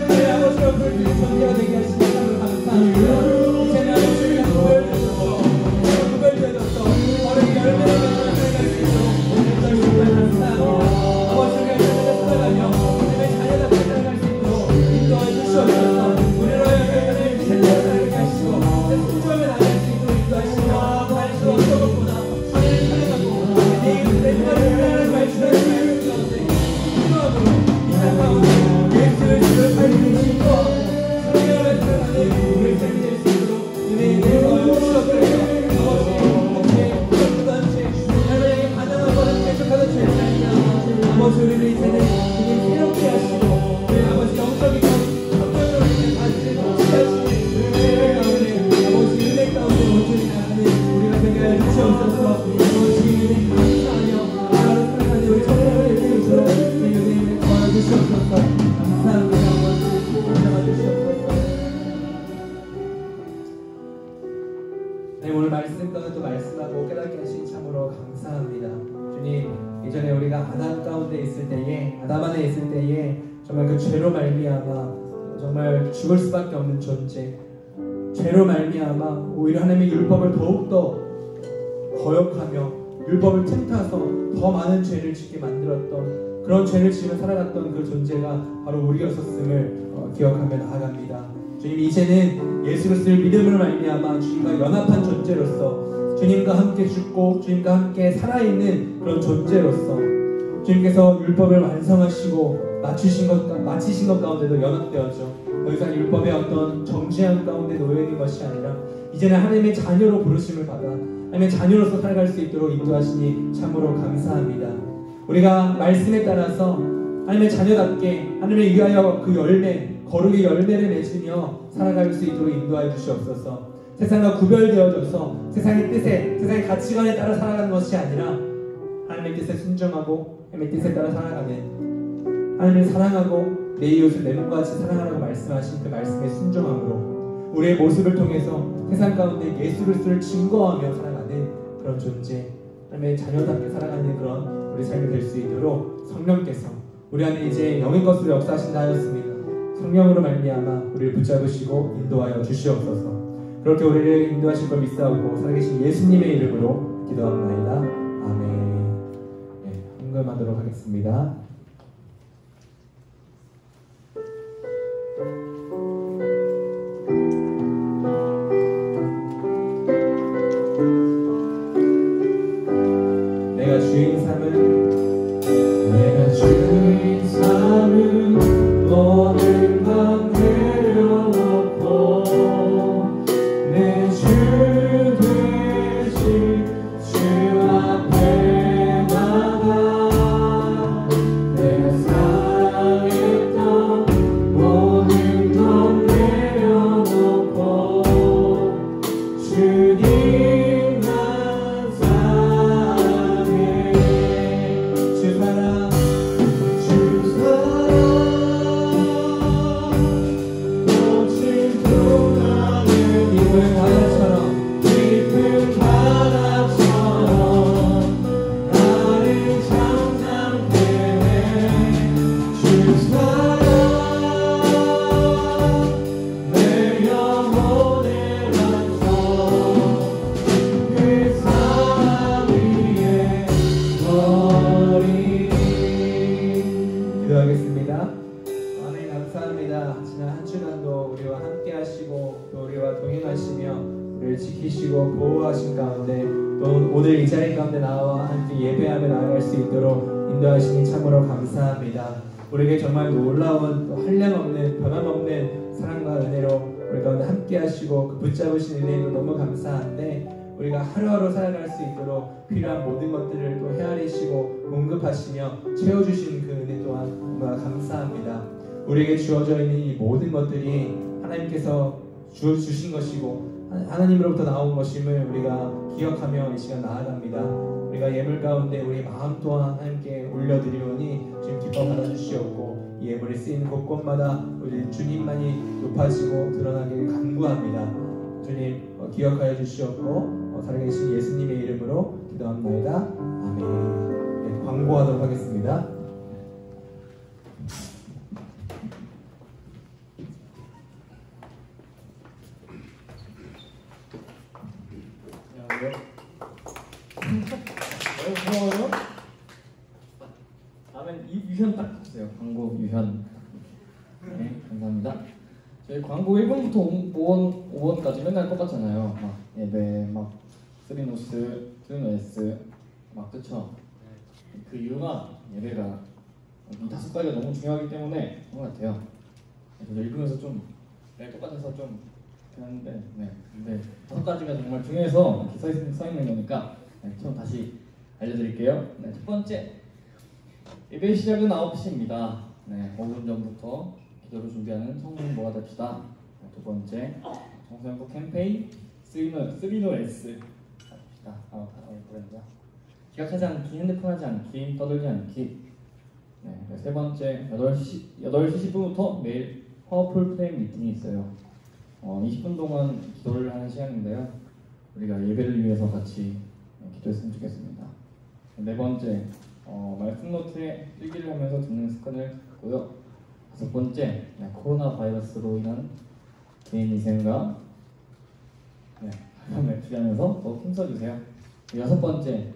내 아버지가 부를 수 있는 존재가 되게 하시니 참 감사합니다. 이제는 아버지가 구별되어졌어 어른이 열매를 맺는 살아갈 수 있도록 정말 감사합니다. 아버지가 열매를 살아가며 하나님의 자녀답게 살아갈 수 있도록 인도해 주시옵소서. 우리로 하여금 제대로 살게 하시고 순종하며 나갈 수 있도록 인도하시며 말씀 어떤 것보다 하나님을 사랑하고 내 이웃을 내 편을 사랑하는 말씀을 살아갈 수 없는 기도함으로 이 땅 가운데 예수를 살리는 신고 성령을 살아가는 우리 삶이 될 수 있도록 은혜의 내가 주시옵소서. 아버지, 우리를 이제는 주님 새롭게 하시고 우리 아버지 영적인 성령으로 이제 다시 통치하시는 은혜 가운데 아버지 은혜 가운데 온전히 나가는 우리가 되게 하여 주시옵소서. 아버지 감사하며 나를 살아가는 우리 성령을 이끌어주시고 이 은혜를 도와주시옵소서. 감사합니다. 아버지 도와주시옵소서. 네, 오늘 말씀 가운데 말씀하고 깨닫게 하신 참으로 감사합니다. 주님, 이전에 우리가 아담 가운데 있을 때에, 아담 안에 있을 때에 정말 그 죄로 말미암아 정말 죽을 수밖에 없는 존재, 죄로 말미암아 오히려 하나님의 율법을 더욱더 거역하며 율법을 틈타서 더 많은 죄를 짓게 만들었던, 그런 죄를 지으며 살아갔던 그 존재가 바로 우리였었음을 기억하며 나아갑니다. 주님, 이제는 예수 그리스도를 믿음으로 말미암아 주님과 연합한 존재로서 주님과 함께 죽고 주님과 함께 살아있는 그런 존재로서 주님께서 율법을 완성하시고 마치신 것 가운데도 연합되었죠. 더 이상 율법의 어떤 정죄함 가운데 놓여 있는 것이 아니라 이제는 하나님의 자녀로 부르심을 받아 하나님의 자녀로서 살아갈 수 있도록 인도하시니 참으로 감사합니다. 우리가 말씀에 따라서 하나님의 자녀답게 하나님을 위하여 그 열매, 거룩의 열매를 맺으며 살아갈 수 있도록 인도하여 주시옵소서. 세상과 구별되어져서 세상의 뜻에, 세상의 가치관에 따라 살아가는 것이 아니라 하나님의 뜻에 순종하고 하나님의 뜻에 따라 살아가는, 하나님을 사랑하고 내 이웃을 내 몸과 같이 사랑하라고 말씀하신 그 말씀에 순종함으로 우리의 모습을 통해서 세상 가운데 예수 그리스도를 증거하며 살아가는 그런 존재, 하나님의 자녀답게 살아가는 그런 우리 삶이 될 수 있도록 성령께서 우리 안에 이제 영의 것으로 역사하신다 하였습니다. 성령으로 말미암아 우리를 붙잡으시고 인도하여 주시옵소서. 그렇게 우리를 인도하실 걸 믿사오고 살아계신 예수님의 이름으로 기도합나이다. 아멘. 네, 헌금하도록 하겠습니다. 내가 주인 삼은 모든 것 내려놓고 내 주 되신 주 앞에 나가 내가 사랑했던 모든 것 내려놓고 주님만 사랑해. 주 사랑 깊은 바다처럼 나를 잠잠케 해. 주 사랑 내 영혼의 락성 그 사랑 위에 거리. 기도하겠습니다. 하나님 감사합니다. 지난 한 주간도 우리와 함께 하시고 또 우리와 동행하시며 우리를 지키시고 보호하신 가운데 또 오늘 이 자리 가운데 나와 함께 예배하며 나아갈 수 있도록 인도하시니 참으로 감사합니다. 우리에게 정말 놀라운 한량없는 변함없는 사랑과 은혜로 우리 가운데 함께 하시고 그 붙잡으신 은혜도 너무 감사한데 우리가 하루하루 살아갈 수 있도록 필요한 모든 것들을 또 헤아리시고 공급하시며 채워주신 그 은혜 또한 정말 감사합니다. 우리에게 주어져 있는 이 모든 것들이 하나님께서 주신 것이고 하나님으로부터 나온 것임을 우리가 기억하며 이 시간 나아갑니다. 우리가 예물 가운데 우리 마음 또한 하나님께 올려드리오니 주님 기뻐 받아주시옵고 이 예물이 쓰이는 곳곳마다 우리 주님만이 높아지고 드러나길 간구합니다. 주님 기억하여 주시옵고 살아계신 예수님의 이름으로 기도합니다. 아멘. 네, 광고하도록 하겠습니다. 고마워요. 다음엔 유현 딱 주세요. 광고 유현. 네, 감사합니다. 저희 광고 1번부터 5번까지 맨날 똑같잖아요. 막 예배, 막 쓰리노스, 트리노스, 막 그쵸? 그 이유가 예배가 이 5가지가 너무 중요하기 때문에 그런 것 같아요. 저도 읽으면서 좀 똑같아서 좀 그런데 근데 5가지가 정말 중요해서 이렇게 써 있는 거니까 처음 다시 알려드릴게요. 첫 번째, 예배 시작은 9시입니다. 5분 전부터 기도를 준비하는 성도님 모아 됩시다. 두 번째, 정서연구 캠페인 3노S 합시다. 그런데요. 기각하지 않기, 핸드폰 하지 않기, 떠들지 않기. 세 번째, 8시 10분부터 매일 파워풀 프레임 미팅이 있어요. 20분 동안 기도를 하는 시간인데요. 우리가 예배를 위해서 같이 기도했으면 좋겠습니다. 네 번째, 말씀 노트에 일기를 하면서 듣는 습관을 갖고요. 5번째, 코로나 바이러스로 인한 개인 위생과 감염을 주의하면서 더 힘써주세요. 6번째,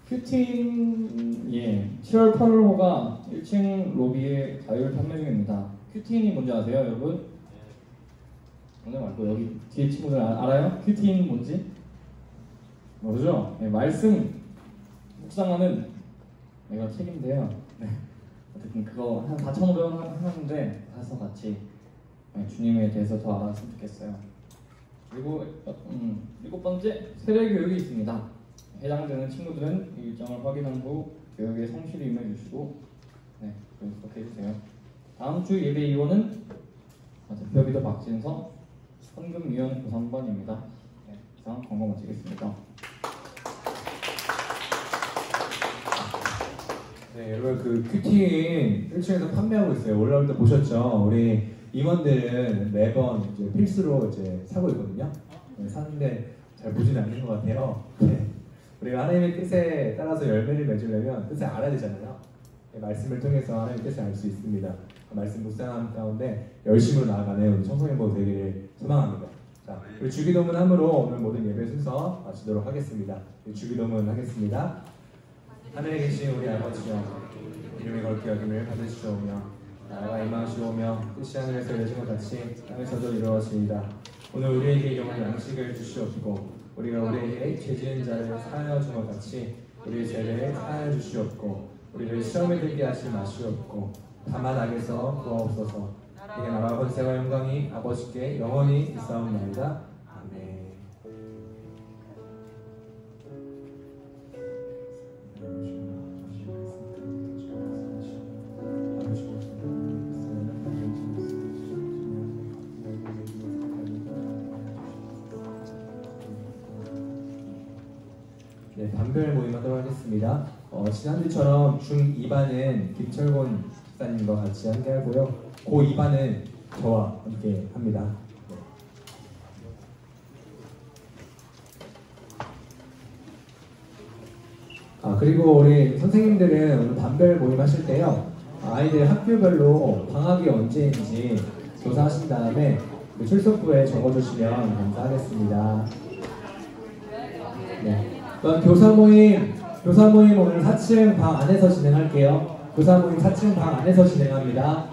큐틴 7월 8월호가 1층 로비에 자율 판매 중입니다. 큐틴이 뭔지 아세요, 여러분? 오늘 말고 여기 뒤에 친구들 알아요? 큐티는 뭔지? 모르죠? 네, 말씀 묵상하는 이거 책인데요. 네. 어쨌든 그거 한 4,500원 하는데 사서 같이 주님에 대해서 더 알았으면 좋겠어요. 그리고 7번째 세례 교육이 있습니다. 해당되는 친구들은 일정을 확인한 후 교육에 성실히 임해주시고 그렇게 해주세요. 다음 주 예배 이원은 대표비도 박진서 헌금위원 93번입니다. 이상 광고 마치겠습니다. 네, 여러분 그 큐티 1층에서 판매하고 있어요. 올라올 때 보셨죠? 우리 임원들은 매번 이제 필수로 이제 사고 있거든요. 네, 사는데 잘 보지는 않는 것 같아요. 네. 우리가 하나님의 뜻에 따라서 열매를 맺으려면 뜻을 알아야 되잖아요. 네, 말씀을 통해서 하나님의 뜻을 알 수 있습니다. 말씀 묵상하는 가운데 열심으로 나아가는 우리 청소년부 되기를 소망합니다. 자, 우리 주기도문함으로 오늘 모든 예배 순서 마치도록 하겠습니다. 주기도문 하겠습니다. 하늘에 계신 우리 아버지여, 이름이 거룩히 여김을 받으시오며 나라가 임하시오며 뜻이 하늘에서 이루어진 것 같이 땅에서도 이루어지이다. 오늘 우리에게 일용할 양식을 주시옵고 우리가 우리에게 죄 지은 자를 사하여 준 것 같이 우리의 죄를 사하여 주시옵고 우리를 시험에 들게 하지 마시옵고 다만 악에서 구하옵소서. 이게 나라와 권세와 영광이 아버지께 영원히 있사옵나이다. 아멘. 네, 반별 모임하도록 하겠습니다. 지난주처럼 중2반은 김철곤 집사님과 같이 함께 하고요. 고2반은 저와 함께 합니다. 그리고 우리 선생님들은 오늘 반별 모임 하실 때요. 아이들 학교별로 방학이 언제인지 조사하신 다음에 그 출석부에 적어주시면 감사하겠습니다. 네. 교사 모임 오늘 4층 방 안에서 진행할게요. 교사 모임 4층 방 안에서 진행합니다.